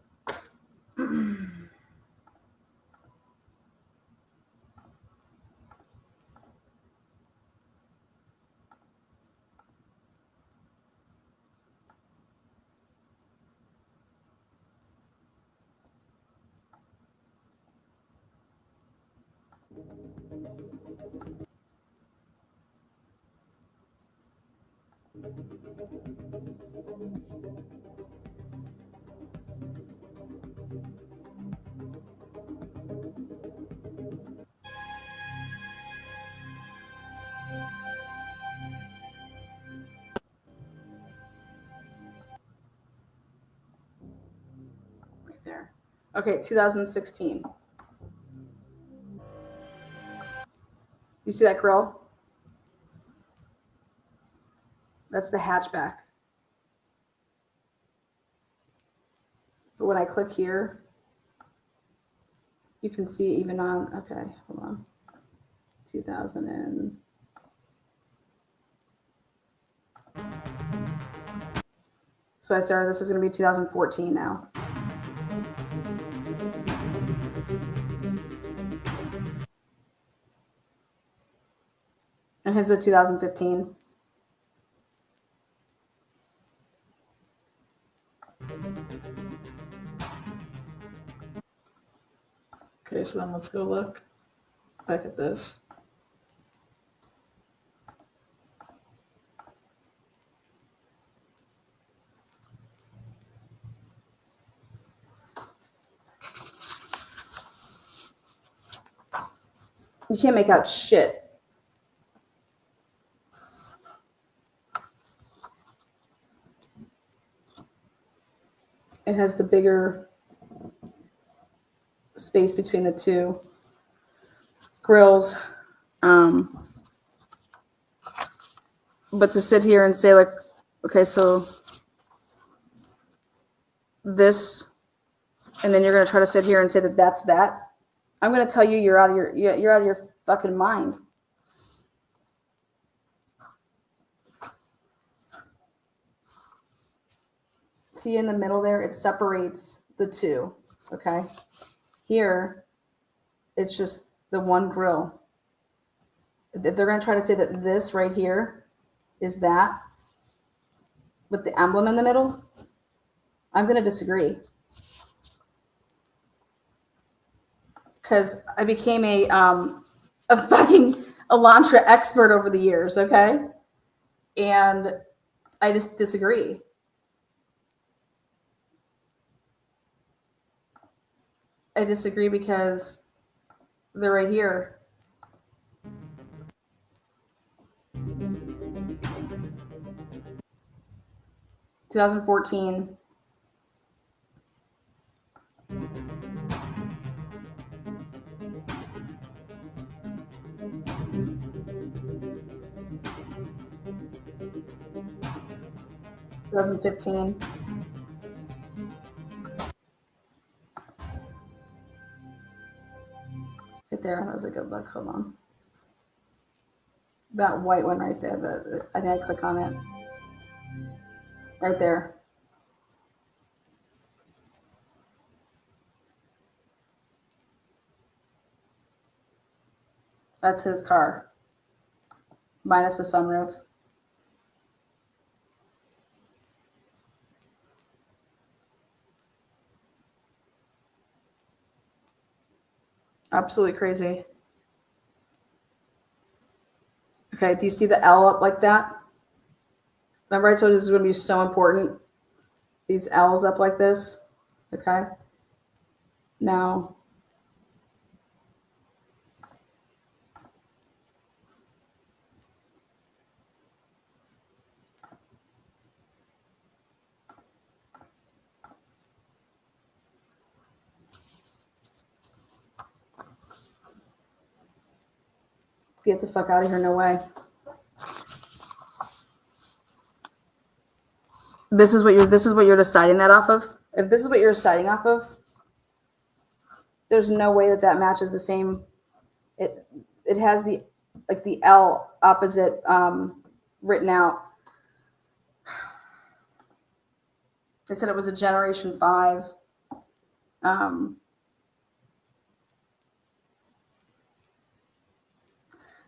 right there. Okay, 2016. You see that grill? That's the hatchback. But when I click here, you can see even on, okay, hold on. 2000 and, so I started, this is going to be 2014 now. And his is 2015. Okay, so then let's go look back at this. You can't make out shit. It has the bigger space between the two grills. But to sit here and say like, okay, so this, and then you're going to try to sit here and say that that's that. I'm going to tell you you're out of your fucking mind. See in the middle there, it separates the two. Okay. Here, it's just the one grill. They're going to try to say that this right here is that with the emblem in the middle. I'm going to disagree. Because I became a fucking Elantra expert over the years, okay? And I just disagree. I disagree because they're right here. (2014) (2015) Right there. That was a good look. Hold on. That white one right there. I think I click on it. Right there. That's his car. Minus the sunroof. Absolutely crazy. Okay, do you see the L up like that? Remember I told you this is going to be so important? These L's up like this. Okay. Now, Get the fuck out of here. No way. This is what you're deciding that off of? If this is what you're deciding off of, there's no way that matches the same. It has the L opposite written out. They said it was a Generation 5.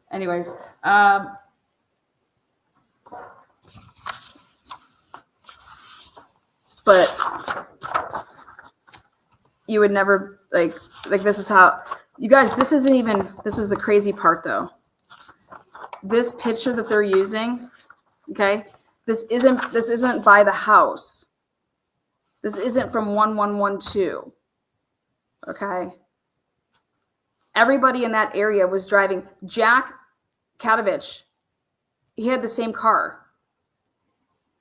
Anyways, but you would never like this is how you guys, this is the crazy part though. This picture that they're using, okay, this isn't by the house. This isn't from 1112. Okay. Everybody in that area was driving. Jack Katovich, he had the same car.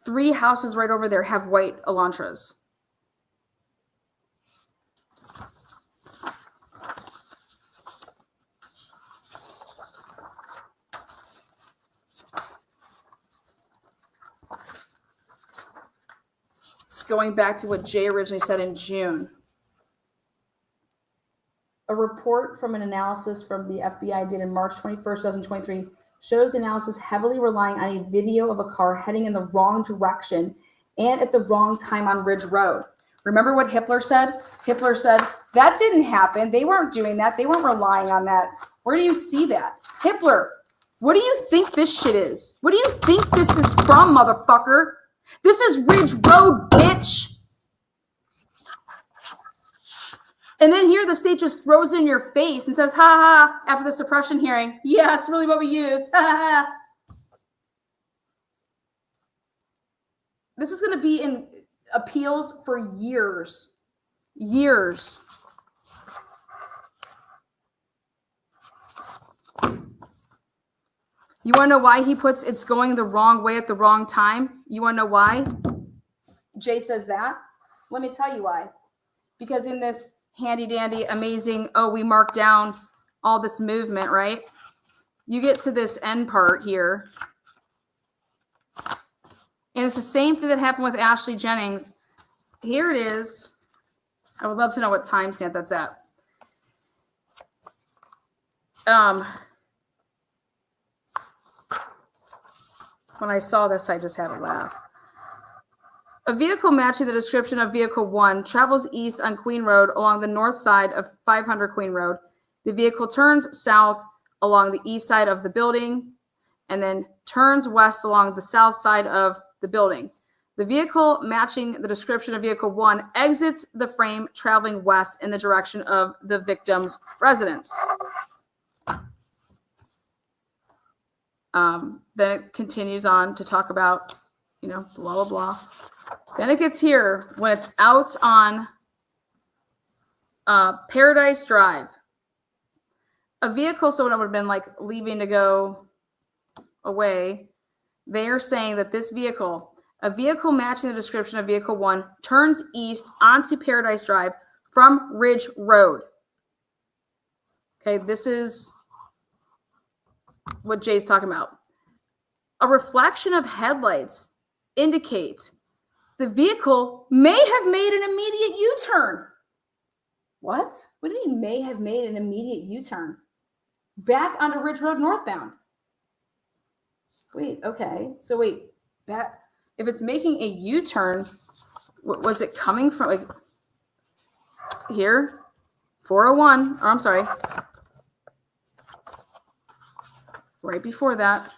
3 houses right over there have white Elantras. Going back to what Jay originally said in June. A report from an analysis from the FBI dated March 21st, 2023 shows the analysis heavily relying on a video of a car heading in the wrong direction and at the wrong time on Ridge Road. Remember what Hitler said? Hitler said, that didn't happen. They weren't doing that. They weren't relying on that. Where do you see that? Hitler, what do you think this shit is? What do you think this is from, motherfucker? This is Ridge Road, bitch. And then here the state just throws it in your face and says, ha ha, after the suppression hearing. Yeah, it's really what we used. Ha ha. This is going to be in appeals for years. Years. You want to know why he puts it's going the wrong way at the wrong time? You want to know why? Jay says that. Let me tell you why. Because in this handy dandy, amazing, we marked down all this movement, right? You get to this end part here. And it's the same thing that happened with Ashley Jennings. Here it is. I would love to know what timestamp that's at. When I saw this, I just had a laugh. A vehicle matching the description of Vehicle 1 travels east on Queen Road along the north side of 500 Queen Road. The vehicle turns south along the east side of the building and then turns west along the south side of the building. The vehicle matching the description of Vehicle 1 exits the frame traveling west in the direction of the victim's residence. Then it continues on to talk about, blah, blah, blah. Then it gets here when it's out on Paradise Drive. A vehicle, so when it would have been like leaving to go away, they are saying that this vehicle, a vehicle matching the description of Vehicle 1, turns east onto Paradise Drive from Ridge Road. Okay, this is what Jay's talking about. A reflection of headlights indicate the vehicle may have made an immediate U-turn. What? What do you mean may have made an immediate U-turn? Back onto Ridge Road northbound. Wait, okay. So wait, back, if it's making a U-turn, was it coming from like here? 401, or I'm sorry. Right before that.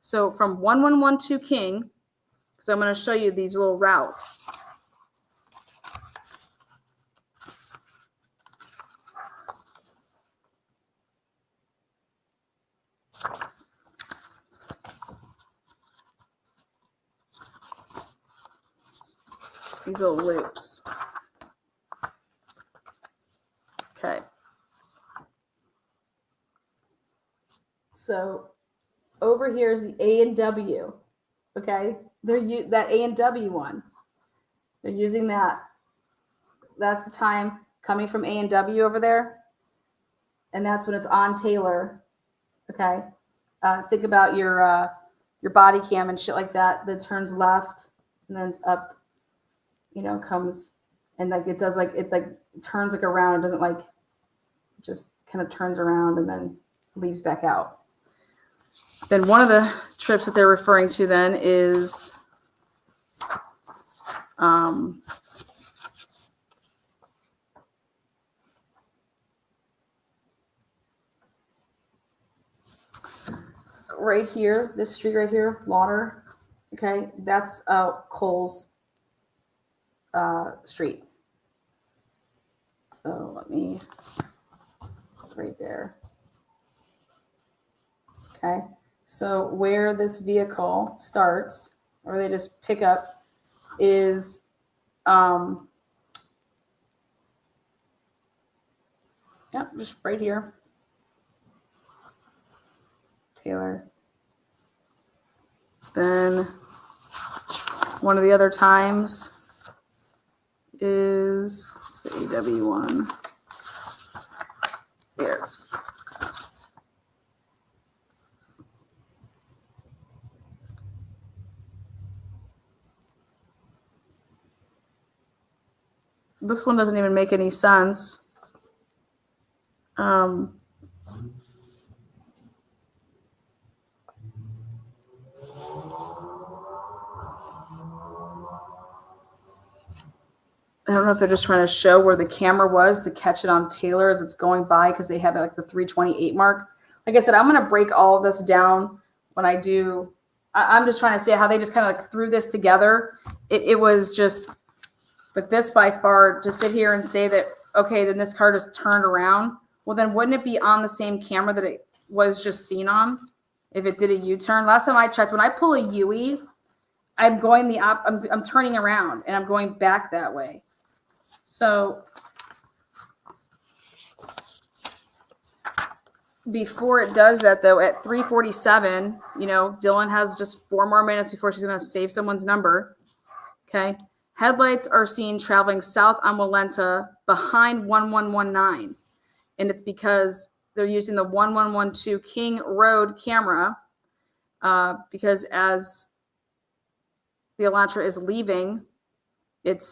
So from 1112 King, because I'm going to show you these little routes. These little loops. Okay. So over here is the A and W. Okay, that A and W one. They're using that. That's the time coming from A and W over there. and that's when it's on Taylor. Okay, think about your body cam and shit like that. That turns left and then it's up. Comes and like it does like it like turns like around. It doesn't like just kind of turns around and then leaves back out. Then one of the trips that they're referring to then is right here, this street right here, Lauder. Okay, that's Cole's street. So let me, right there. Okay, so where this vehicle starts, or they just pick up, is just right here. Taylor. Then one of the other times is the AW1. Here. This one doesn't even make any sense. I don't know if they're just trying to show where the camera was to catch it on Taylor as it's going by because they have like the 328 mark. Like I said, I'm going to break all of this down when I do. I'm just trying to say how they just kind of like threw this together. It was just, but this by far, to sit here and say that, okay, then this car just turned around. Well, then wouldn't it be on the same camera that it was just seen on if it did a U-turn? Last time I checked, when I pull a UE, I'm going I'm turning around and I'm going back that way. So before it does that, though, at 3:47, Dylan has just 4 more minutes before she's going to save someone's number. Okay. Headlights are seen traveling south on Walenta behind 1119. And it's because they're using the 1112 King Road camera because as the Elantra is leaving, it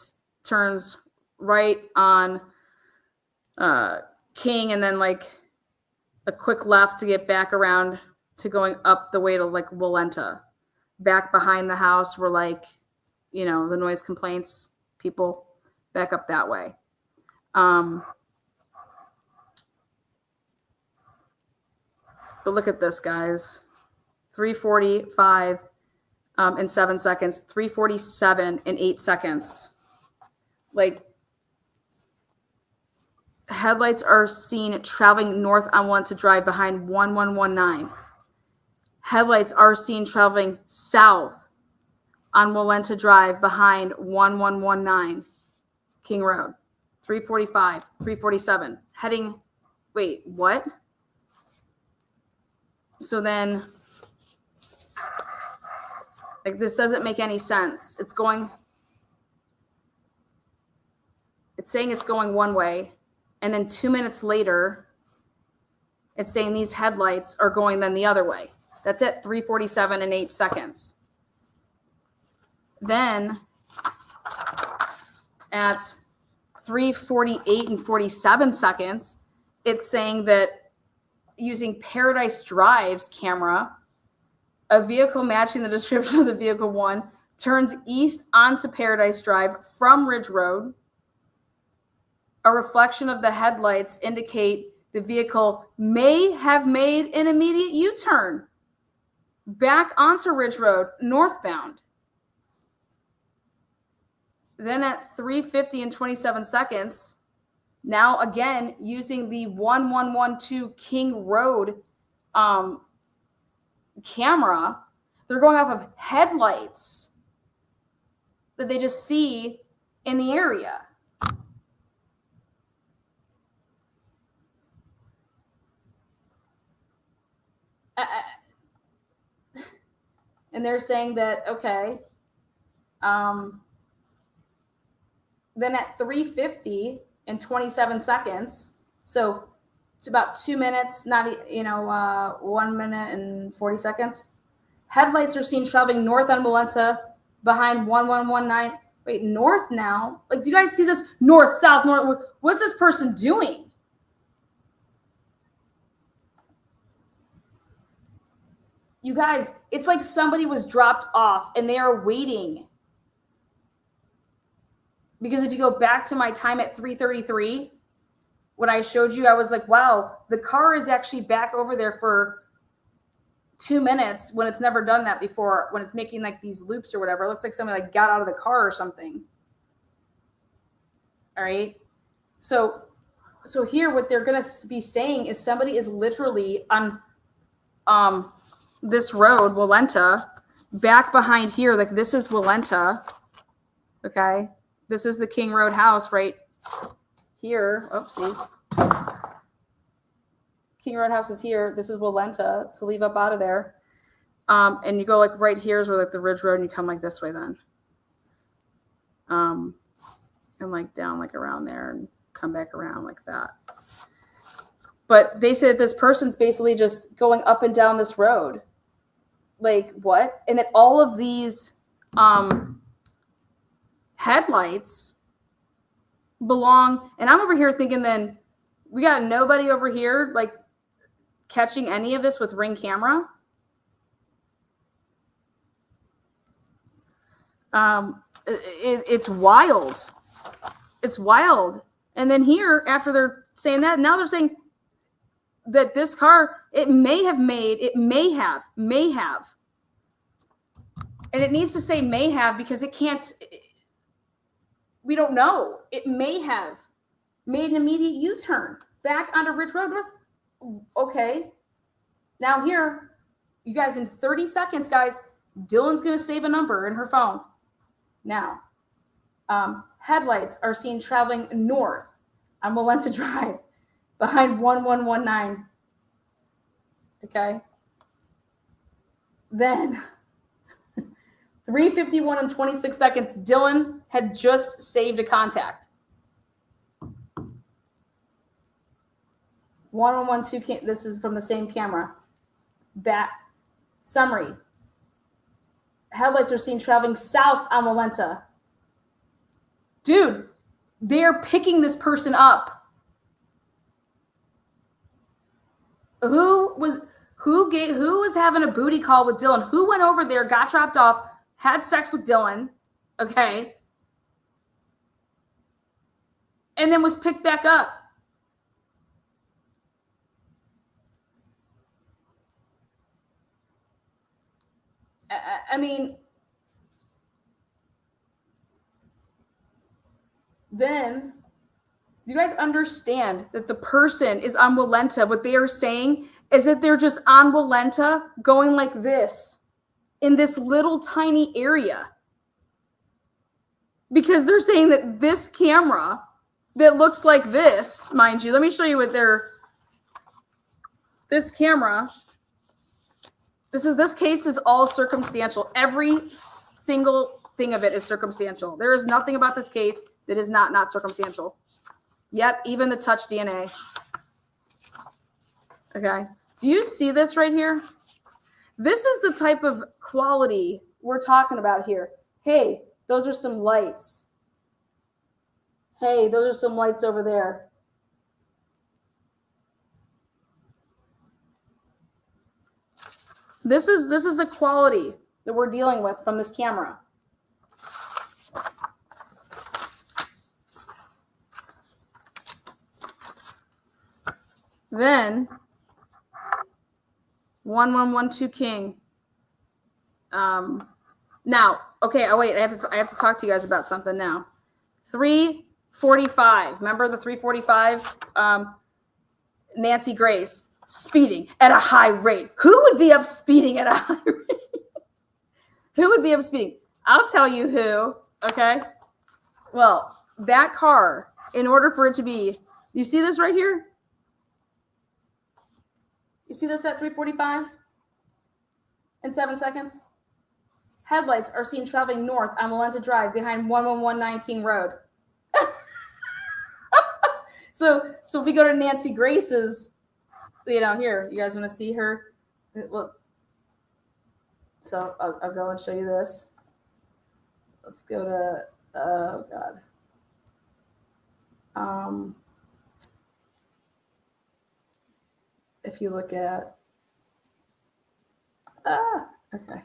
turns right on King and then like a quick left to get back around to going up the way to like Walenta, back behind the house where like, the noise complaints people back up that way. But look at this, guys. 3:45 in 7 seconds, 3:47 in 8 seconds. Like, headlights are seen traveling north on one to drive behind 1119. Headlights are seen traveling south on Walenta Drive behind 1119 King Road. 3:45, 3:47. Heading, wait, what? So then, like, this doesn't make any sense. It's saying it's going one way. And then 2 minutes later, it's saying these headlights are going then the other way. That's at 3:47 and 8 seconds. Then at 3:48 and 47 seconds, it's saying that using Paradise Drive's camera, a vehicle matching the description of the vehicle one turns east onto Paradise Drive from Ridge Road. A reflection of the headlights indicate the vehicle may have made an immediate U-turn back onto Ridge Road, northbound. Then at 3:50 and 27 seconds, now again using the 1112 King Road camera, they're going off of headlights that they just see in the area. And they're saying that, okay, then at 3:50 and 27 seconds, so It's about 2 minutes, 1 minute and 40 seconds. Headlights are seen traveling north on Malenta behind 1119. Wait, north now? Like, do you guys see this? North, south, north. What's this person doing? You guys, it's like somebody was dropped off and they are waiting. Because if you go back to my time at 3:33, when I showed you, I was like, wow, the car is actually back over there for 2 minutes when it's never done that before, when it's making like these loops or whatever. It looks like somebody like got out of the car or something. All right. So here, what they're going to be saying is somebody is literally on this road, Walenta, back behind here. Like, this is Walenta. Okay. This is the King Road house right here. Oopsies. King Road house is here. This is Walenta to leave up out of there. And you go like right here is where like the Ridge Road, and you come like this way then. And like down like around there and come back around like that. But they said this person's basically just going up and down this road. Like, what? And that all of these headlights belong, and I'm over here thinking then we got nobody over here like catching any of this with Ring camera. It's wild. It's wild. And then here, after they're saying that, now they're saying that this car, it may have, and it needs to say may have because it can't, we don't know. It may have made an immediate U-turn back onto Ridge Road. Okay. Now here, you guys, in 30 seconds, guys, Dylan's going to save a number in her phone. Now, headlights are seen traveling north on Malenta Drive behind 1119. Okay. Then 3:51 and 26 seconds, Dylan had just saved a contact. 1112, this is from the same camera. That summary. Headlights are seen traveling south on Malenta. Dude, they're picking this person up. Who was having a booty call with Dylan? Who went over there, got dropped off, had sex with Dylan, okay, and then was picked back up? I mean, then do you guys understand that the person is on Walenta? What they are saying is that they're just on Walenta going like this in this little tiny area. Because they're saying that this camera that looks like this, mind you, let me show you what this camera, this case is all circumstantial. Every single thing of it is circumstantial. There is nothing about this case that is not circumstantial. Yep, even the touch DNA. Okay. Do you see this right here? This is the type of quality we're talking about here. Hey, those are some lights. Hey, those are some lights over there. This is the quality that we're dealing with from this camera. Then 1112 King. Now, okay, oh wait, I have to talk to you guys about something now. 345. Remember the 345? Nancy Grace speeding at a high rate. Who would be up speeding at a high rate? Who would be up speeding? I'll tell you who, okay? Well, that car, in order for it to be, you see this right here? You see this at 3:45 and 7 seconds? Headlights are seen traveling north on Malenta Drive behind 1119 King Road. So if we go to Nancy Grace's, here, you guys want to see her? Look. So I'll go and show you this. Let's go to, oh God. If you look at, okay.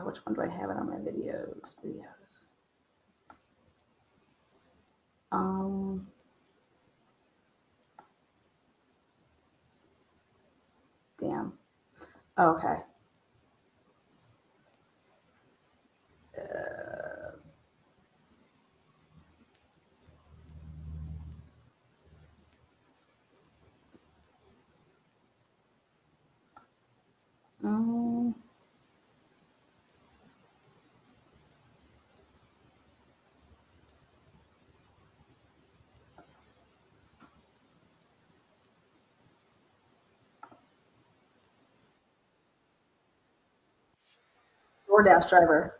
Which one do I have it on my videos? Damn. Okay. DoorDash driver.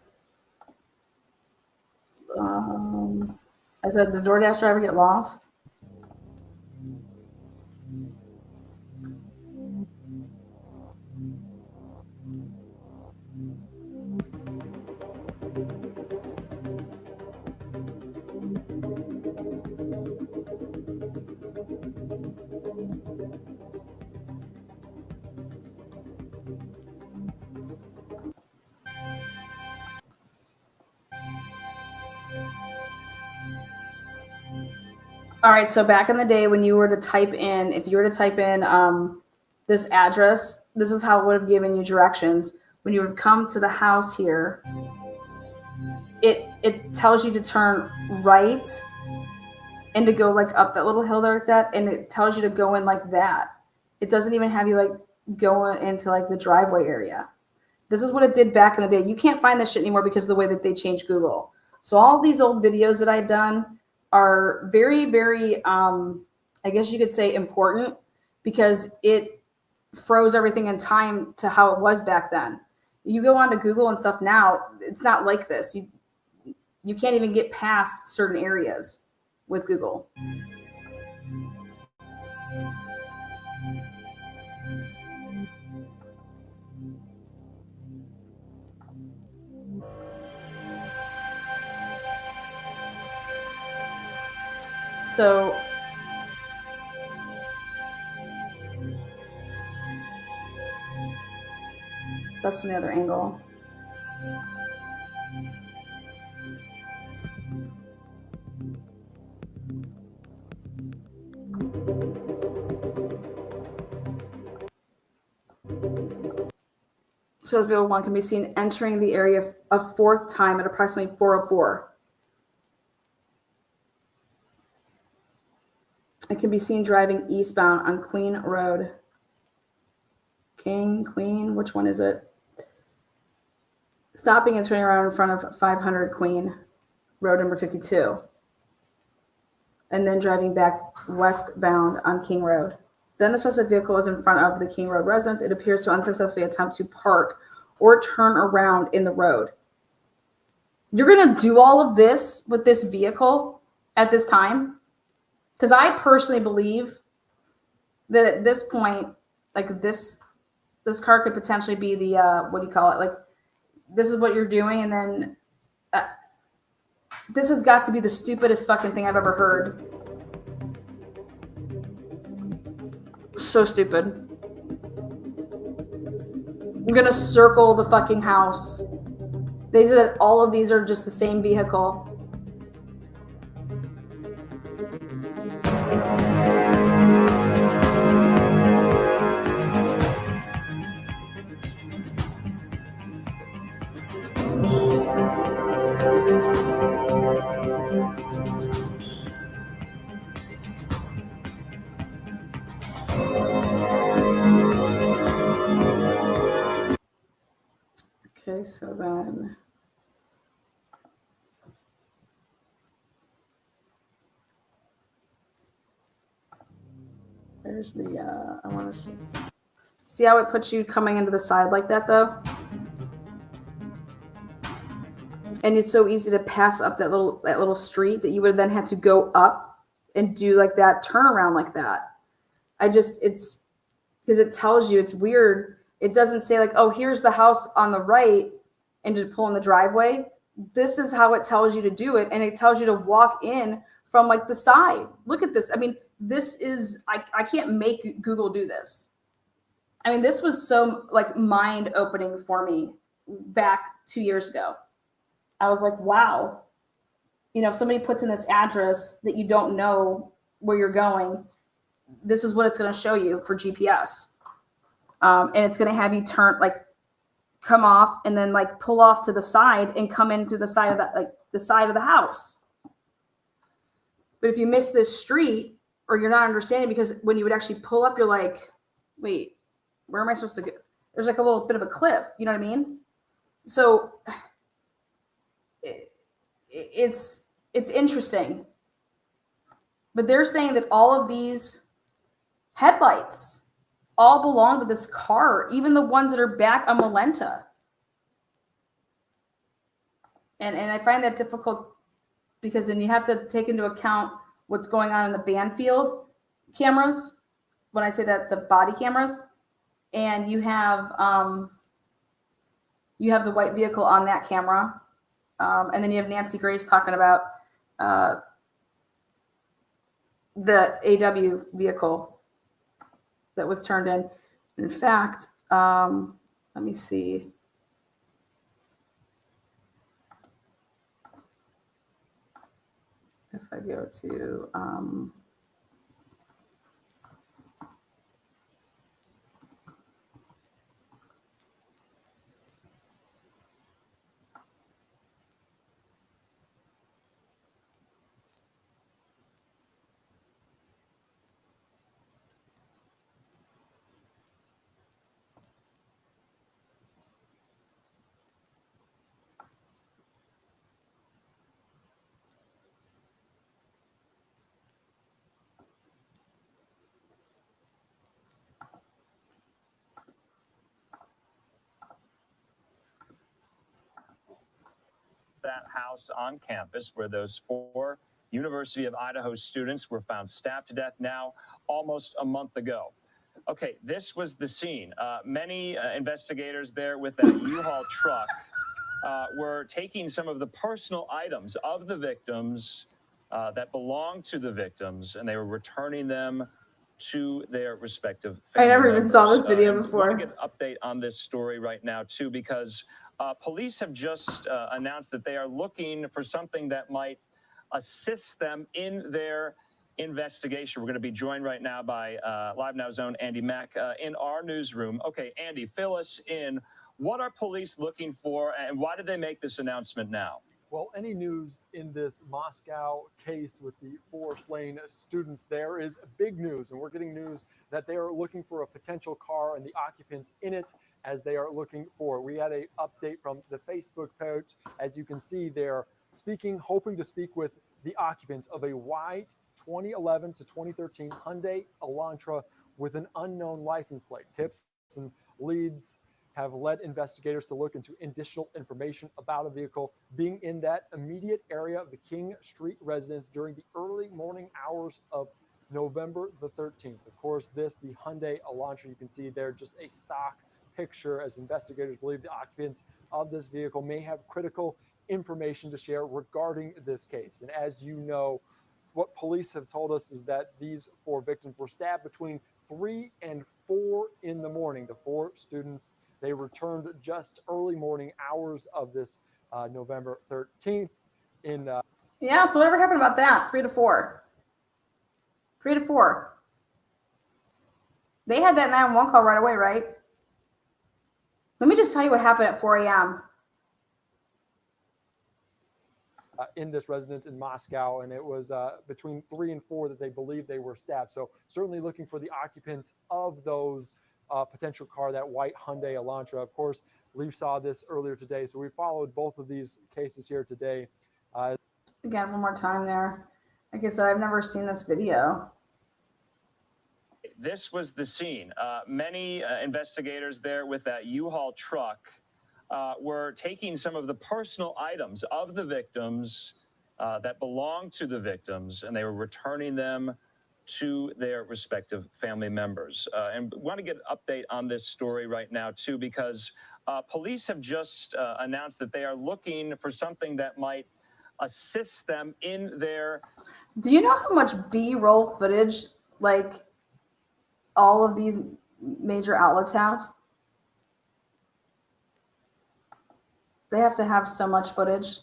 I said, did the DoorDash driver get lost? All right, so back in the day when you were to type in, if you were to type in this address, this is how it would have given you directions. When you would come to the house here, it tells you to turn right and to go like up that little hill there like that, and it tells you to go in like that. It doesn't even have you like going into like the driveway area. This is what it did back in the day. You can't find this shit anymore because of the way that they changed Google. So all these old videos that I've done are very, very, I guess you could say important, because it froze everything in time to how it was back then. You go onto Google and stuff now, it's not like this. You can't even get past certain areas with Google. So that's from the other angle. So vehicle 1 can be seen entering the area a fourth time at approximately 4:04. It can be seen driving eastbound on Queen Road. Queen, which one is it? Stopping and turning around in front of 500 Queen, road number 52. And then driving back westbound on King Road. Then the suspect vehicle is in front of the King Road residence. It appears to unsuccessfully attempt to park or turn around in the road. You're going to do all of this with this vehicle at this time? Because I personally believe that at this point, like this car could potentially be the, what do you call it? Like, this is what you're doing, and then this has got to be the stupidest fucking thing I've ever heard. So stupid. I'm gonna circle the fucking house. They said that all of these are just the same vehicle. Okay, so then there's the, I want to see how it puts you coming into the side like that though? And it's so easy to pass up that little street that you would then have to go up and do like that turnaround like that. It's because it tells you, it's weird. It doesn't say like, oh, here's the house on the right and just pull in the driveway. This is how it tells you to do it. And it tells you to walk in from like the side. Look at this. I mean, this is, I can't make Google do this. I mean, this was so like mind opening for me back 2 years ago. I was like, wow, you know, if somebody puts in this address that you don't know where you're going, this is what it's going to show you for GPS. And it's going to have you turn, like, come off and then like pull off to the side and come in through the side of that, like the side of the house. But if you miss this street or you're not understanding, because when you would actually pull up, you're like, wait, where am I supposed to go? There's like a little bit of a cliff, you know what I mean? So it's interesting. But they're saying that all of these headlights all belong to this car, even the ones that are back on Malenta. And I find that difficult because then you have to take into account what's going on in the Banfield cameras. When I say that, the body cameras, and you have the white vehicle on that camera, and then you have Nancy Grace talking about the AW vehicle that was turned in. In fact, let me see. If I go to that house on campus where those 4 University of Idaho students were found stabbed to death now almost a month ago. Okay, this was the scene. Many investigators there with that U-Haul truck were taking some of the personal items of the victims that belonged to the victims, and they were returning them to their respective family I never even saw members. this video I before. want to get an update on this story right now, too, because police have just announced that they are looking for something that might assist them in their investigation. We're going to be joined right now by Live Now's own Andy Mack in our newsroom. Okay, Andy, fill us in. What are police looking for, and why did they make this announcement now? Well, any news in this Moscow case with the 4 slain students, there is big news, and we're getting news that they are looking for a potential car and the occupants in it as they are looking for. We had an update from the Facebook page. As you can see, they're hoping to speak with the occupants of a white 2011 to 2013 Hyundai Elantra with an unknown license plate. Tips and leads have led investigators to look into additional information about a vehicle being in that immediate area of the King Street residence during the early morning hours of November the 13th. Of course, the Hyundai Elantra, you can see there, just a stock picture, as investigators believe the occupants of this vehicle may have critical information to share regarding this case. And as you know, what police have told us is that these 4 victims were stabbed between 3 and 4 in the morning. The 4 students, they returned just early morning hours of this November 13th. Yeah, so whatever happened about that? 3 to 4. 3 to 4. They had that 911 call right away, right? Let me just tell you what happened at 4 a.m. In this residence in Moscow, and it was between 3 and 4 that they believe they were stabbed. So certainly looking for the occupants of those potential car, that white Hyundai Elantra. Of course, we saw this earlier today, so we followed both of these cases here today. Again, one more time there. Like I said, I've never seen this video. This was the scene. Many investigators there with that U-Haul truck were taking some of the personal items of the victims that belonged to the victims, and they were returning them to their respective family members. And we want to get an update on this story right now, too, because police have just announced that they are looking for something that might assist them in their... Do you know how much B-roll footage, like, all of these major outlets have? They have to have so much footage.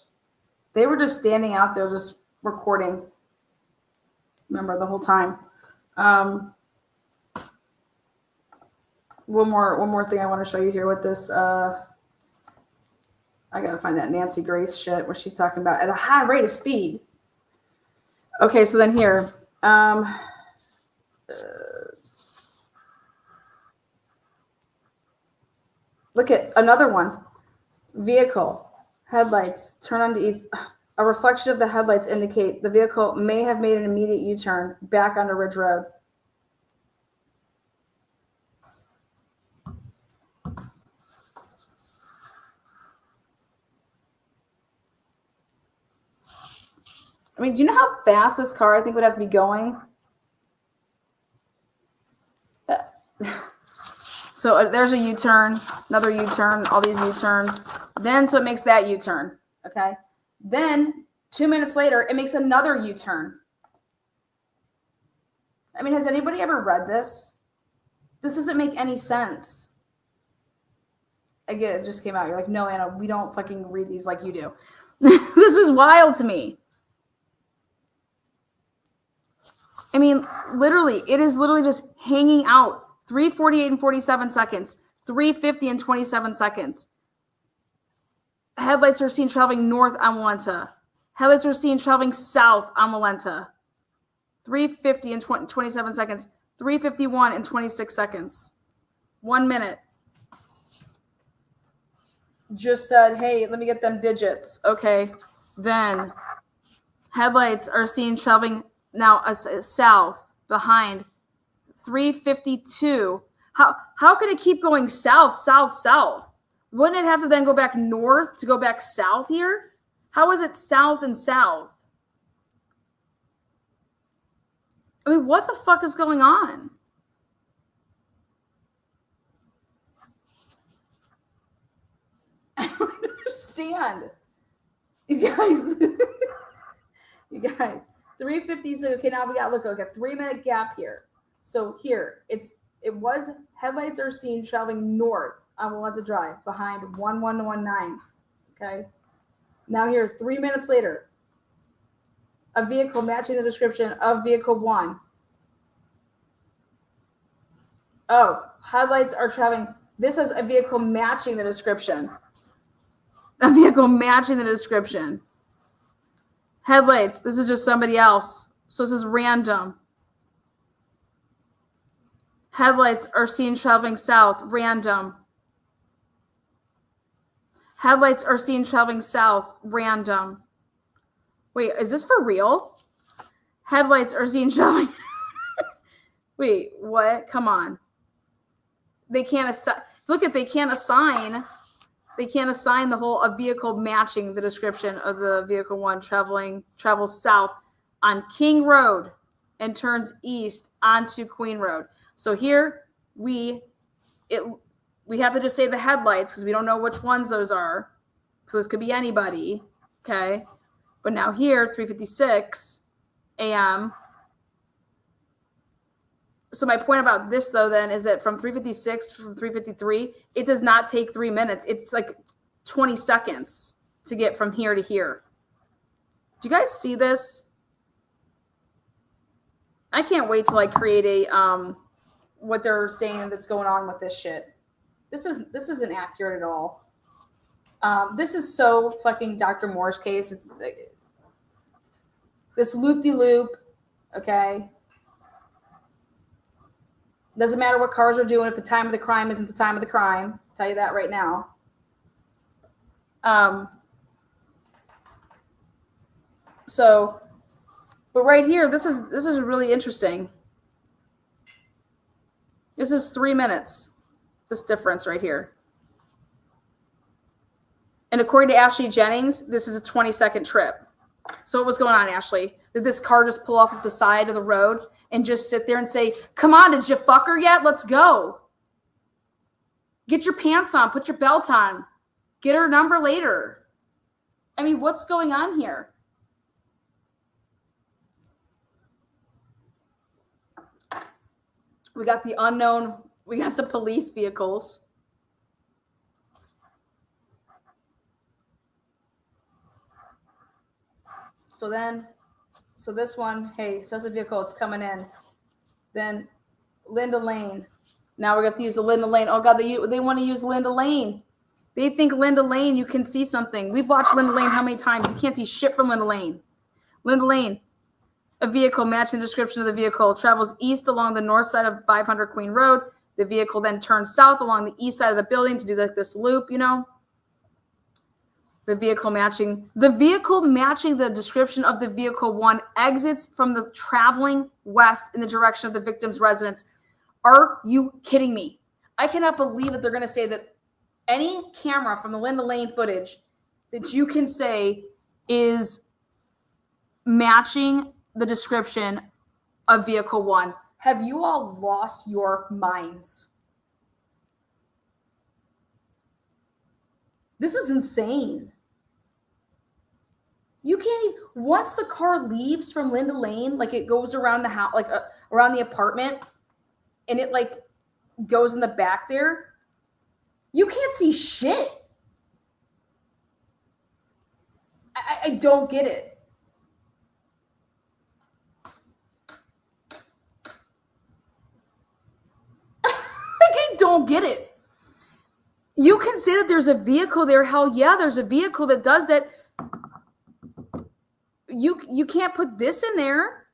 They were just standing out there just recording. Remember, the whole time. One more thing I want to show you here with this. I gotta find that Nancy Grace shit where she's talking about at a high rate of speed. Okay, so then here. Look at another one. Vehicle. Headlights. Turn on to east. A reflection of the headlights indicate the vehicle may have made an immediate U-turn back onto Ridge Road. I mean, do you know how fast this car I think would have to be going? So there's a U-turn, another U-turn, all these U-turns. Then, so it makes that U-turn, okay? Then, 2 minutes later, it makes another U-turn. I mean, has anybody ever read this? This doesn't make any sense. Again, it just came out. You're like, no, Anna, we don't fucking read these like you do. This is wild to me. I mean, literally, it is literally just hanging out. 3:48 and 47 seconds. 3:50 and 27 seconds. Headlights are seen traveling north on Walenta. Headlights are seen traveling south on Walenta. 3:50 and 27 seconds. 3:51 and 26 seconds. 1 minute. Just said, hey, let me get them digits. Okay. Then headlights are seen traveling now south behind 3:52. How could it keep going south, south, south? Wouldn't it have to then go back north to go back south here? How is it south and south? I mean, what the fuck is going on? I don't understand. You guys, 3:50. So okay, now we got look like a 3 minute gap here. So here it was headlights are seen traveling north on Walenta Drive behind 1119. Okay. Now here, 3 minutes later, a vehicle matching the description of vehicle 1. Oh, headlights are traveling. This is a vehicle matching the description. A vehicle matching the description. Headlights. This is just somebody else. So this is random. Headlights are seen traveling south. Random. Headlights are seen traveling south. Random. Wait, is this for real? Headlights are seen traveling. Wait, what? Come on. They can't assign. Look at they can't assign. They can't assign the whole a vehicle matching the description of the vehicle 1 travels south on King Road and turns east onto Queen Road. So here we have to just say the headlights because we don't know which ones those are. So this could be anybody, okay? But now here, 3:56 a.m. So my point about this, though, then, is that from 3:56 from 3:53, it does not take 3 minutes. It's like 20 seconds to get from here to here. Do you guys see this? I can't wait till I create a what they're saying that's going on with this shit. This isn't accurate at all. This is so fucking Dr. Moore's case. It's this loop-de-loop, okay? Doesn't matter what cars are doing if the time of the crime isn't the time of the crime. I'll tell you that right now. So, but right here, this is really interesting. This is 3 minutes. This difference right here. And according to Ashley Jennings, this is a 20-second trip. So what was going on, Ashley? Did this car just pull off at the side of the road and just sit there and say, come on, did you fuck her yet? Let's go. Get your pants on. Put your belt on. Get her number later. I mean, what's going on here? We got the unknown. We got the police vehicles. So this one, hey, says a vehicle, it's coming in. Then Linda Lane. Now we're going to use the Linda Lane. Oh, God, they want to use Linda Lane. They think Linda Lane, you can see something. We've watched Linda Lane how many times? You can't see shit from Linda Lane. Linda Lane, a vehicle matching the description of the vehicle, travels east along the north side of 500 Queen Road. The vehicle then turns south along the east side of the building to do like this loop, you know. The vehicle matching the description of the vehicle one exits from the traveling west in the direction of the victim's residence. Are you kidding me? I cannot believe that they're going to say that any camera from the Linda Lane footage that you can say is matching the description of vehicle one. Have you all lost your minds? This is insane. You can't even, once the car leaves from Linda Lane, like it goes around the house, like around the apartment, and it like goes in the back there, you can't see shit. I don't get it. I don't get it. You can say that there's a vehicle there. Hell yeah, there's a vehicle that does that. You can't put this in there.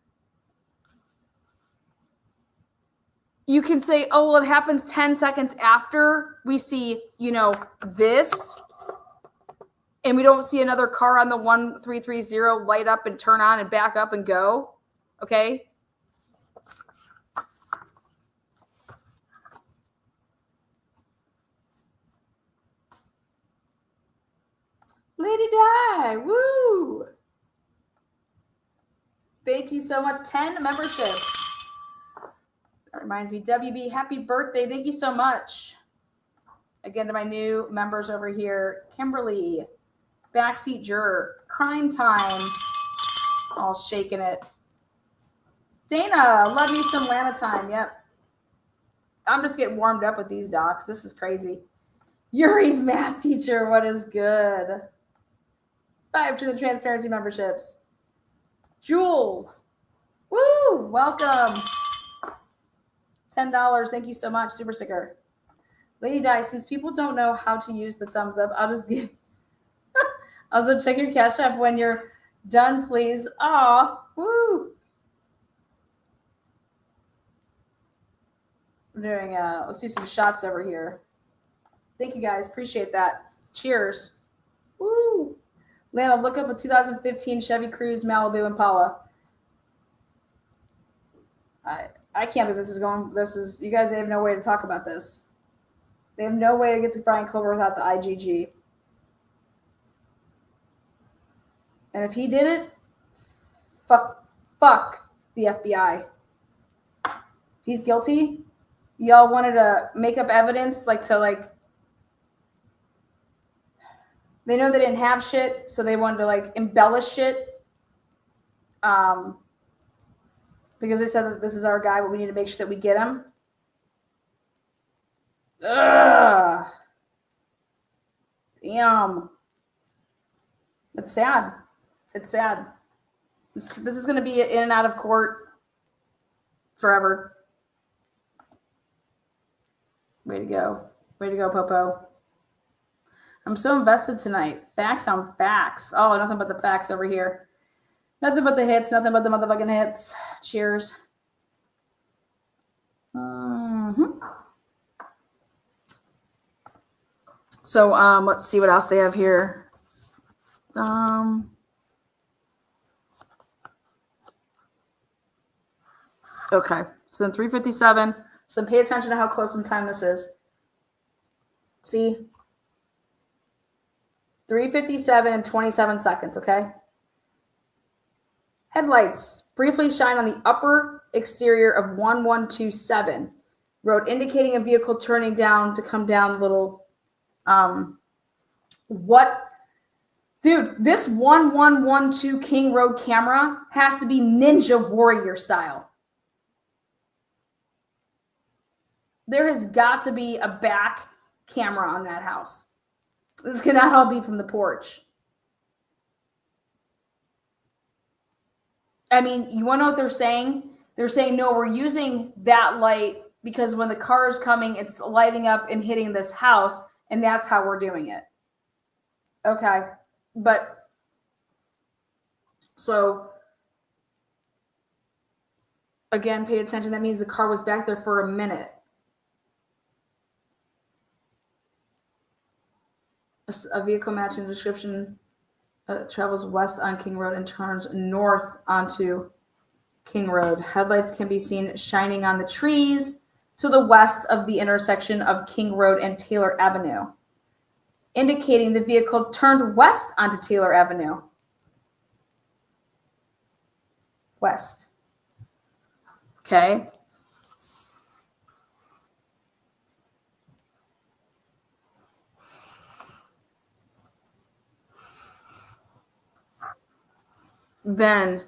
You can say, oh, well, it happens 10 seconds after we see, you know, this. And we don't see another car on the 1330 light up and turn on and back up and go. Okay. Lady Di, woo! Thank you so much. 10 memberships. That reminds me, WB, happy birthday. Thank you so much. Again, to my new members over here, Kimberly, Backseat Juror, Crime Time, all shaking it. Dana, love me some Lana Time. Yep. I'm just getting warmed up with these docs. This is crazy. Yuri's math teacher, what is good? 5 to the transparency memberships. Jules, woo, welcome. $10, thank you so much, super sticker. Lady Di, since people don't know how to use the thumbs up, I'll just give. Also, check your Cash App when you're done, please. Aw, woo. We're doing, let's do some shots over here. Thank you guys, appreciate that. Cheers. Woo. Lana, look up a 2015 Chevy Cruze Malibu Impala. I can't believe this is going. You guys have no way to talk about this. They have no way to get to Bryan Culver without the IGG. And if he did it, fuck the FBI. If he's guilty, y'all wanted to make up evidence, they know they didn't have shit, so they wanted to embellish shit. Because they said that this is our guy, but we need to make sure that we get him. Ugh. Damn. It's sad. It's sad. This is going to be in and out of court forever. Way to go. Way to go, Popo. I'm so invested tonight. Facts on facts. Oh, nothing but the facts over here. Nothing but the hits. Nothing but the motherfucking hits. Cheers. So, let's see what else they have here. Okay. So then 3:57. So pay attention to how close in time this is. See? 3:57 and 27 seconds, okay? Headlights briefly shine on the upper exterior of 1127 road, indicating a vehicle turning down to come down a little. What? Dude, this 1112 King Road camera has to be Ninja Warrior style. There has got to be a back camera on that house. This cannot all be from the porch. I mean, you want to know what they're saying? They're saying, no, we're using that light because when the car is coming, it's lighting up and hitting this house, and that's how we're doing it. Okay. But, so, again, pay attention. That means the car was back there for a minute. A vehicle matching the description travels west on King Road and turns north onto King Road. Headlights can be seen shining on the trees to the west of the intersection of King Road and Taylor Avenue, indicating the vehicle turned west onto Taylor Avenue. West. Okay. Then,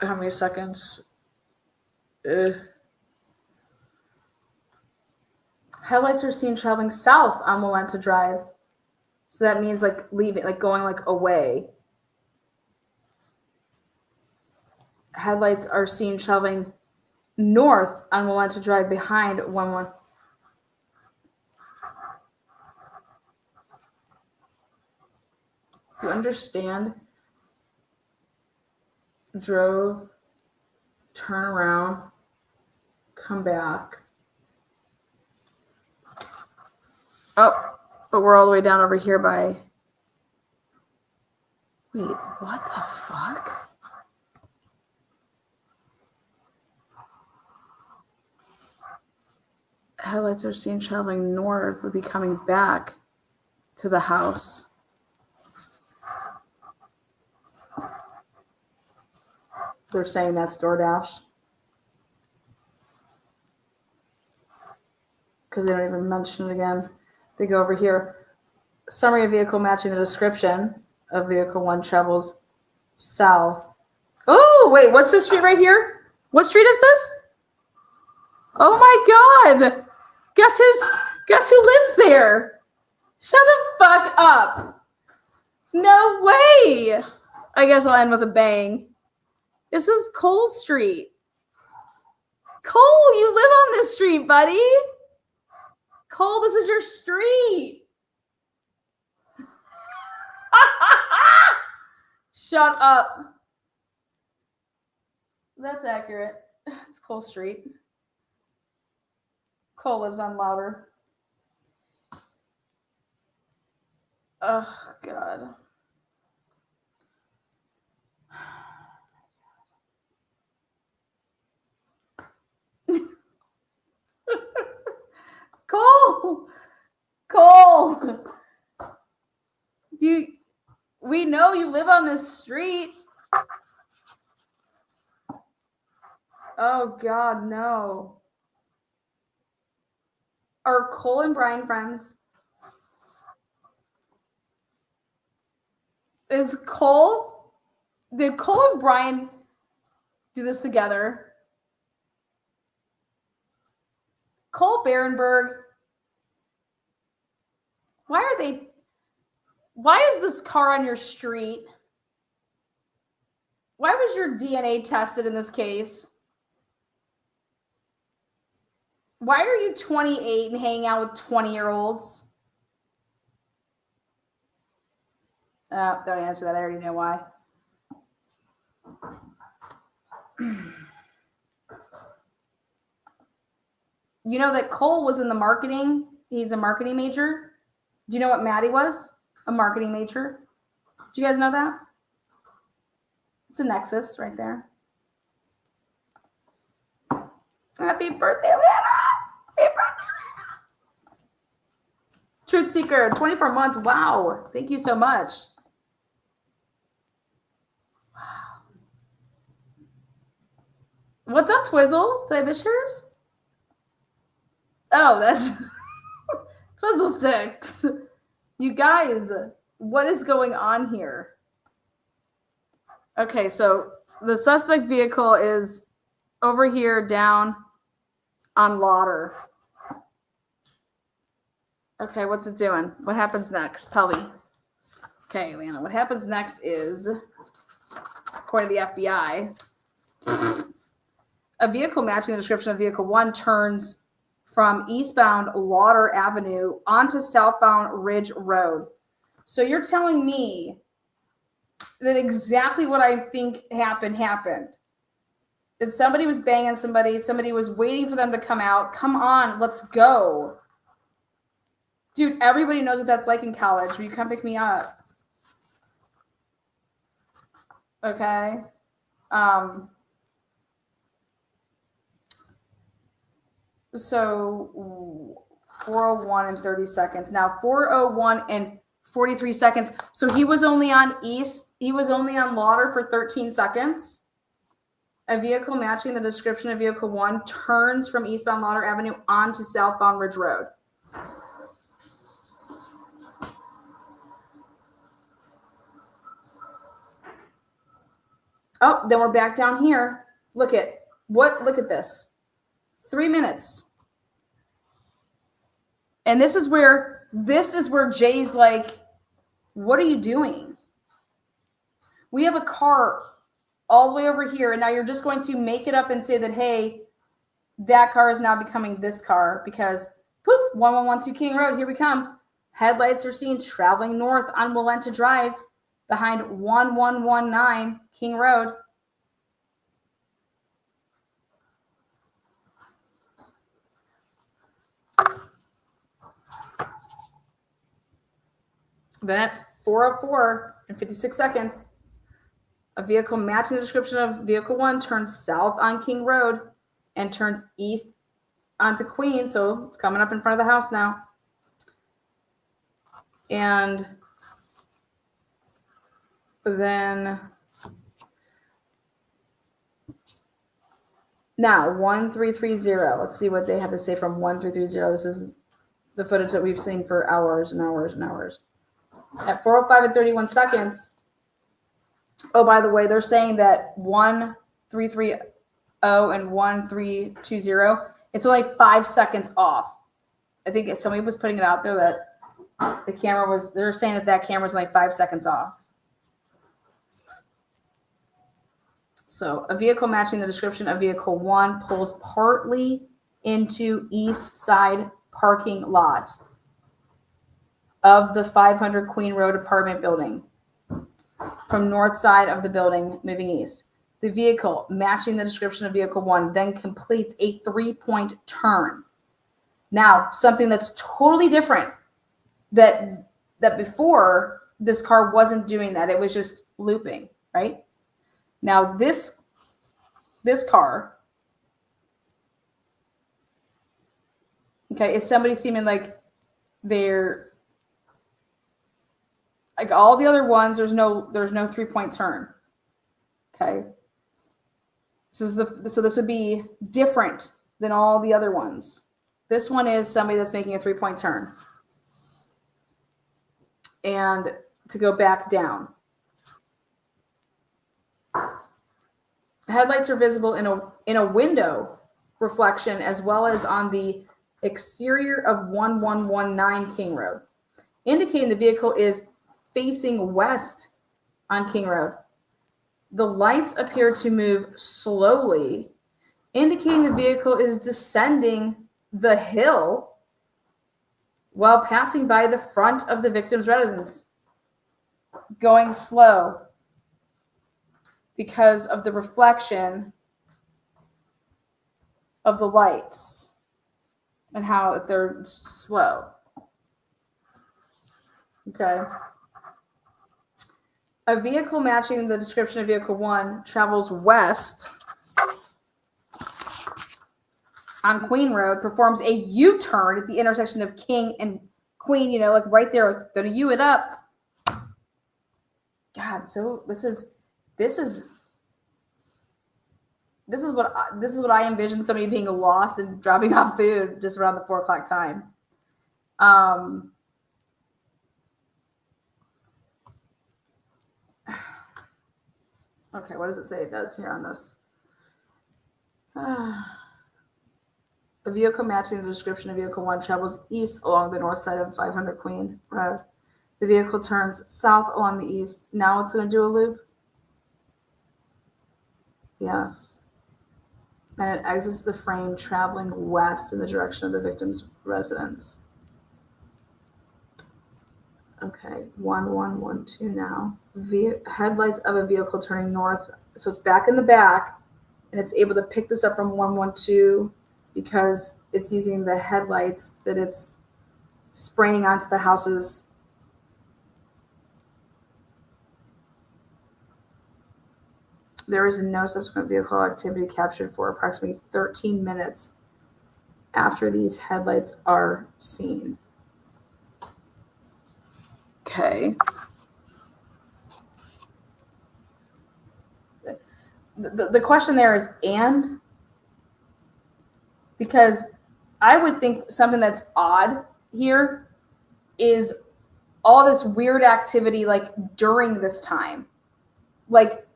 how many seconds? Headlights are seen traveling south on Malenta Drive. So that means like leaving, like going like away. Headlights are seen traveling north on Malenta Drive behind 11. Do you understand? Drove, turn around, come back. Oh, but we're all the way down over here by. Wait, what the fuck? Headlights are seen traveling north, would be coming back to the house. They're saying that's DoorDash. Because they don't even mention it again. They go over here. Summary of vehicle matching the description of vehicle 1 travels south. Oh, wait, what's this street right here? What street is this? Oh my God. Guess who lives there? Shut the fuck up. No way. I guess I'll end with a bang. This is Cole Street. Cole, you live on this street, buddy. Cole, this is your street. Shut up. That's accurate. It's Cole Street. Cole lives on Louder. Oh, God. Cole, we know you live on this street. Oh God, no. Are Cole and Bryan friends? Did Cole and Bryan do this together? Cole Barenberg. Why is this car on your street? Why was your DNA tested in this case? Why are you 28 and hanging out with 20-year-olds? Don't answer that. I already know why. You know that Cole was in the marketing. He's a marketing major. Do you know what Maddie was? A marketing major. Do you guys know that? It's a nexus right there. Happy birthday, Lana! Happy birthday, Lana! Truth Seeker, 24 months. Wow. Thank you so much. What's up, Twizzle? Did I miss yours? Oh, that's Twizzle Sticks. You guys, what is going on here? Okay, so the suspect vehicle is over here down on Lauder. Okay, what's it doing? What happens next? Tell me. Okay, Lana, what happens next is, according to the FBI, a vehicle matching the description of vehicle 1 turns from eastbound Lauder Avenue onto southbound Ridge Road. So you're telling me that exactly what I think happened. That somebody was banging somebody was waiting for them to come out. Come on, let's go. Dude, everybody knows what that's like in college. Will you come pick me up? Okay. So 4:01 and 30 seconds. Now 4:01 and 43 seconds. So he was only on Lauder for 13 seconds. A vehicle matching the description of vehicle 1 turns from eastbound Lauder Avenue onto southbound Ridge Road. Oh, then we're back down here. Look at this. 3 minutes. And this is where Jay's like, what are you doing? We have a car all the way over here, and now you're just going to make it up and say that, hey, that car is now becoming this car because poof, 1112 King Road, here we come. Headlights are seen traveling north on Walenta Drive behind 1119 King Road. Then at 4:04 and 56 seconds, a vehicle matching the description of vehicle 1 turns south on King Road and turns east onto Queen. So it's coming up in front of the house now. And then now 1330. Let's see what they have to say from 1330. This is the footage that we've seen for hours and hours and hours. At 4:05 and 31 seconds. Oh, by the way, they're saying that 1330 and 1320, it's only 5 seconds off. I think somebody was putting it out there that they're saying that camera's only 5 seconds off. So a vehicle matching the description of vehicle 1 pulls partly into east side parking lot of the 500 Queen Road apartment building from north side of the building moving east. The vehicle matching the description of vehicle 1 then completes a 3-point turn. Now, something that's totally different that before this car wasn't doing that. It was just looping, right? Now this car, okay, is somebody seeming like they're like all the other ones, there's no 3-point turn. Okay. So this would be different than all the other ones. This one is somebody that's making a 3-point turn. And to go back down. Headlights are visible in a window reflection as well as on the exterior of 1119 King Road, indicating the vehicle is facing west on King Road. The lights appear to move slowly, indicating the vehicle is descending the hill while passing by the front of the victim's residence, going slow because of the reflection of the lights and how they're slow. Okay. A vehicle matching the description of vehicle 1 travels west on Queen Road, performs a U-turn at the intersection of King and Queen, like right there, go to U it up. God, so this is This is what I envision somebody being lost and dropping off food just around the 4 o'clock time. Okay, what does it say it does here on this? A vehicle matching the description of vehicle 1 travels east along the north side of 500 Queen Road. The vehicle turns south along the east. Now it's going to do a loop. Yes. And it exits the frame traveling west in the direction of the victim's residence. Okay, 1112 now. Headlights of a vehicle turning north. So it's back in the back, and it's able to pick this up from 112 because it's using the headlights that it's spraying onto the houses. There is no subsequent vehicle activity captured for approximately 13 minutes after these headlights are seen. Okay. The question there is and? Because I would think something that's odd here is all this weird activity like during this time. Like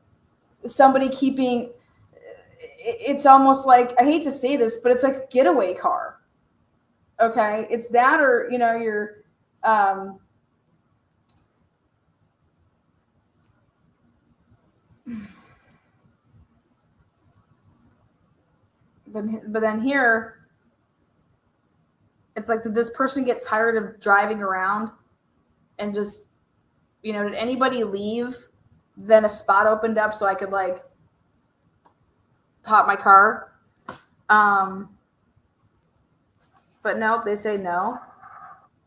somebody keeping, it's almost like, I hate to say this, but it's like a getaway car. Okay. It's that, or, you know, you're, but then here, it's like, did this person get tired of driving around and just, you know, did anybody leave? Then a spot opened up so I could like pop my car. But no, they say no.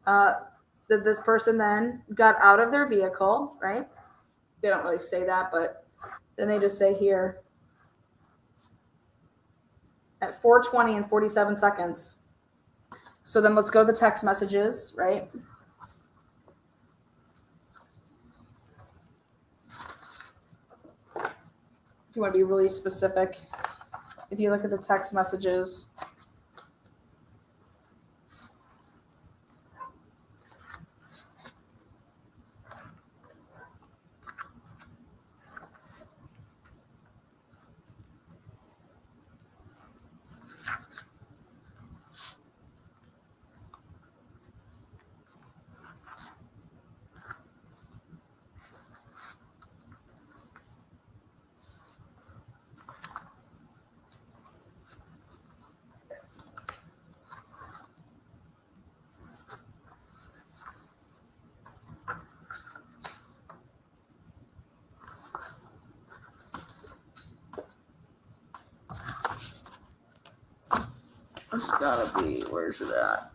That this person then got out of their vehicle, right? They don't really say that, but then they just say here at 4:20 and 47 seconds. So then let's go to the text messages, right? If you want to be really specific, if you look at the text messages, it's gotta be, where's it at?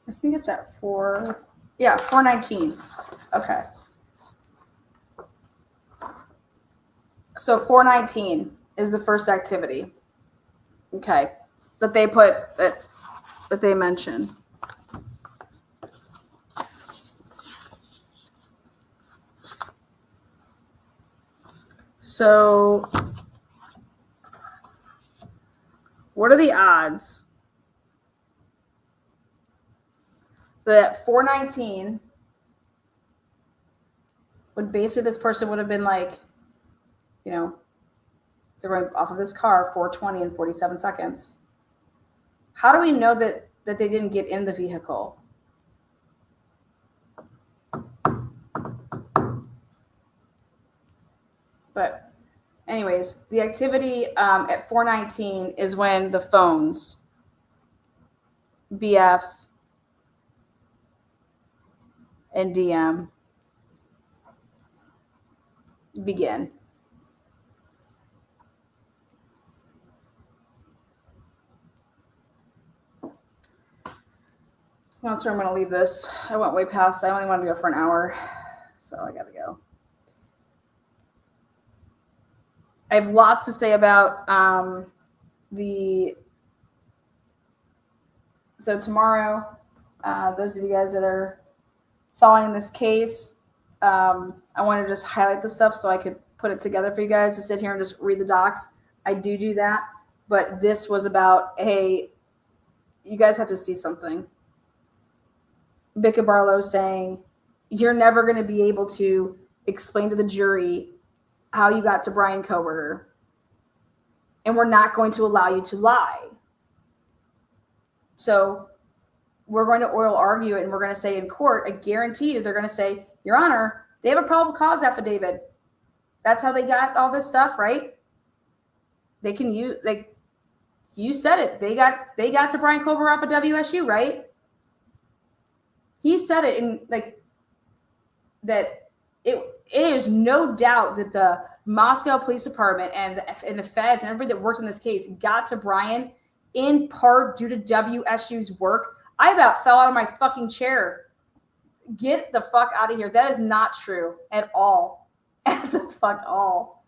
I think it's at 419. Okay. So 419 is the first activity. Okay. That they put, that they mention. So what are the odds that at 419, when basically this person would have been like, you know, they're going off of this car 4:20 and 47 seconds. How do we know that they didn't get in the vehicle? But anyways, the activity at 419 is when the phones, BF and DM, begin. That's where I'm going to leave this. I went way past. I only wanted to go for an hour, so I got to go. I have lots to say about so tomorrow, those of you guys that are following this case, I want to just highlight the stuff so I could put it together for you guys to sit here and just read the docs. I do that, but this was about, hey, you guys have to see something. Bicka Barlow saying, you're never going to be able to explain to the jury how you got to Bryan Kohberger, and we're not going to allow you to lie. So we're going to oral argue it, and we're going to say in court, I guarantee you they're going to say, Your Honor, they have a probable cause affidavit. That's how they got all this stuff, right? They can use, like, you said it. They got to Bryan Kohberger off of WSU, right? He said it in, like, that it is no doubt that the Moscow Police Department and the feds and everybody that worked in this case got to Bryan in part due to WSU's work. I about fell out of my fucking chair. Get the fuck out of here. That is not true at all. At the fuck all.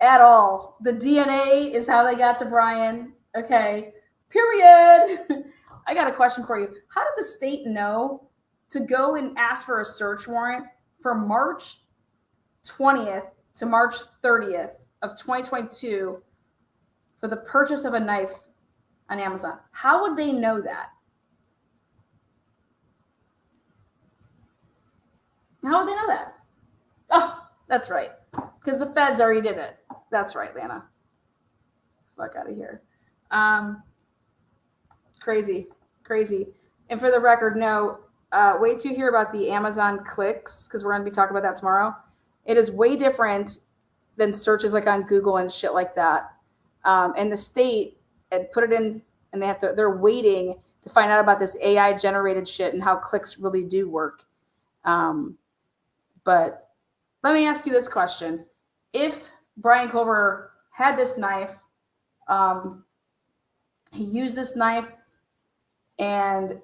At all. The DNA is how they got to Bryan. Okay. Period. I got a question for you. How did the state know to go and ask for a search warrant from March 20th to March 30th of 2022 for the purchase of a knife on Amazon? How would they know that? How would they know that? Oh, that's right. Because the feds already did it. That's right, Lana. Fuck out of here. Crazy. And for the record, no, wait to hear about the Amazon clicks, because we're going to be talking about that tomorrow. It is way different than searches like on Google and shit like that. And the state had put it in, and they're waiting to find out about this AI generated shit and how clicks really do work. But let me ask you this question. If Bryan Kohberger had this knife, he used this knife, and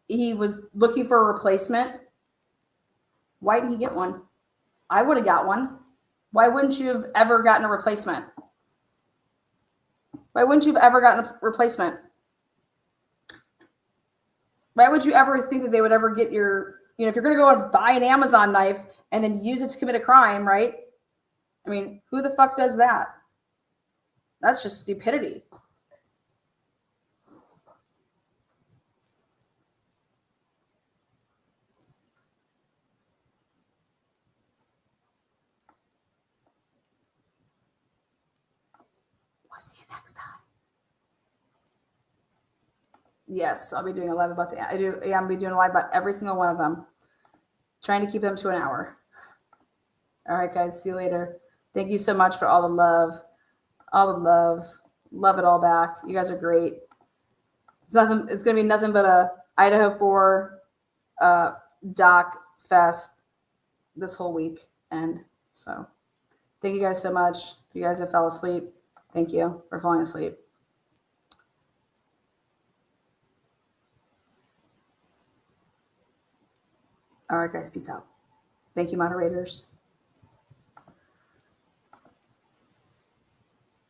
he was looking for a replacement, why didn't he get one? I would have got one. Why wouldn't you have ever gotten a replacement? Why wouldn't you have ever gotten a replacement? Why would you ever think that they would ever get your, if you're going to go and buy an Amazon knife and then use it to commit a crime, right? I mean, who the fuck does that? That's just stupidity. We'll see you next time. Yes, I'll be doing a live about I'm be doing a live about every single one of them. Trying to keep them to an hour. All right, guys, see you later. Thank you so much for all the love. Love it all back. You guys are great. It's gonna be nothing but a Idaho4 doc fest this whole week. And so thank you guys so much. If you guys have fell asleep, thank you for falling asleep. All right, guys, peace out. Thank you, moderators.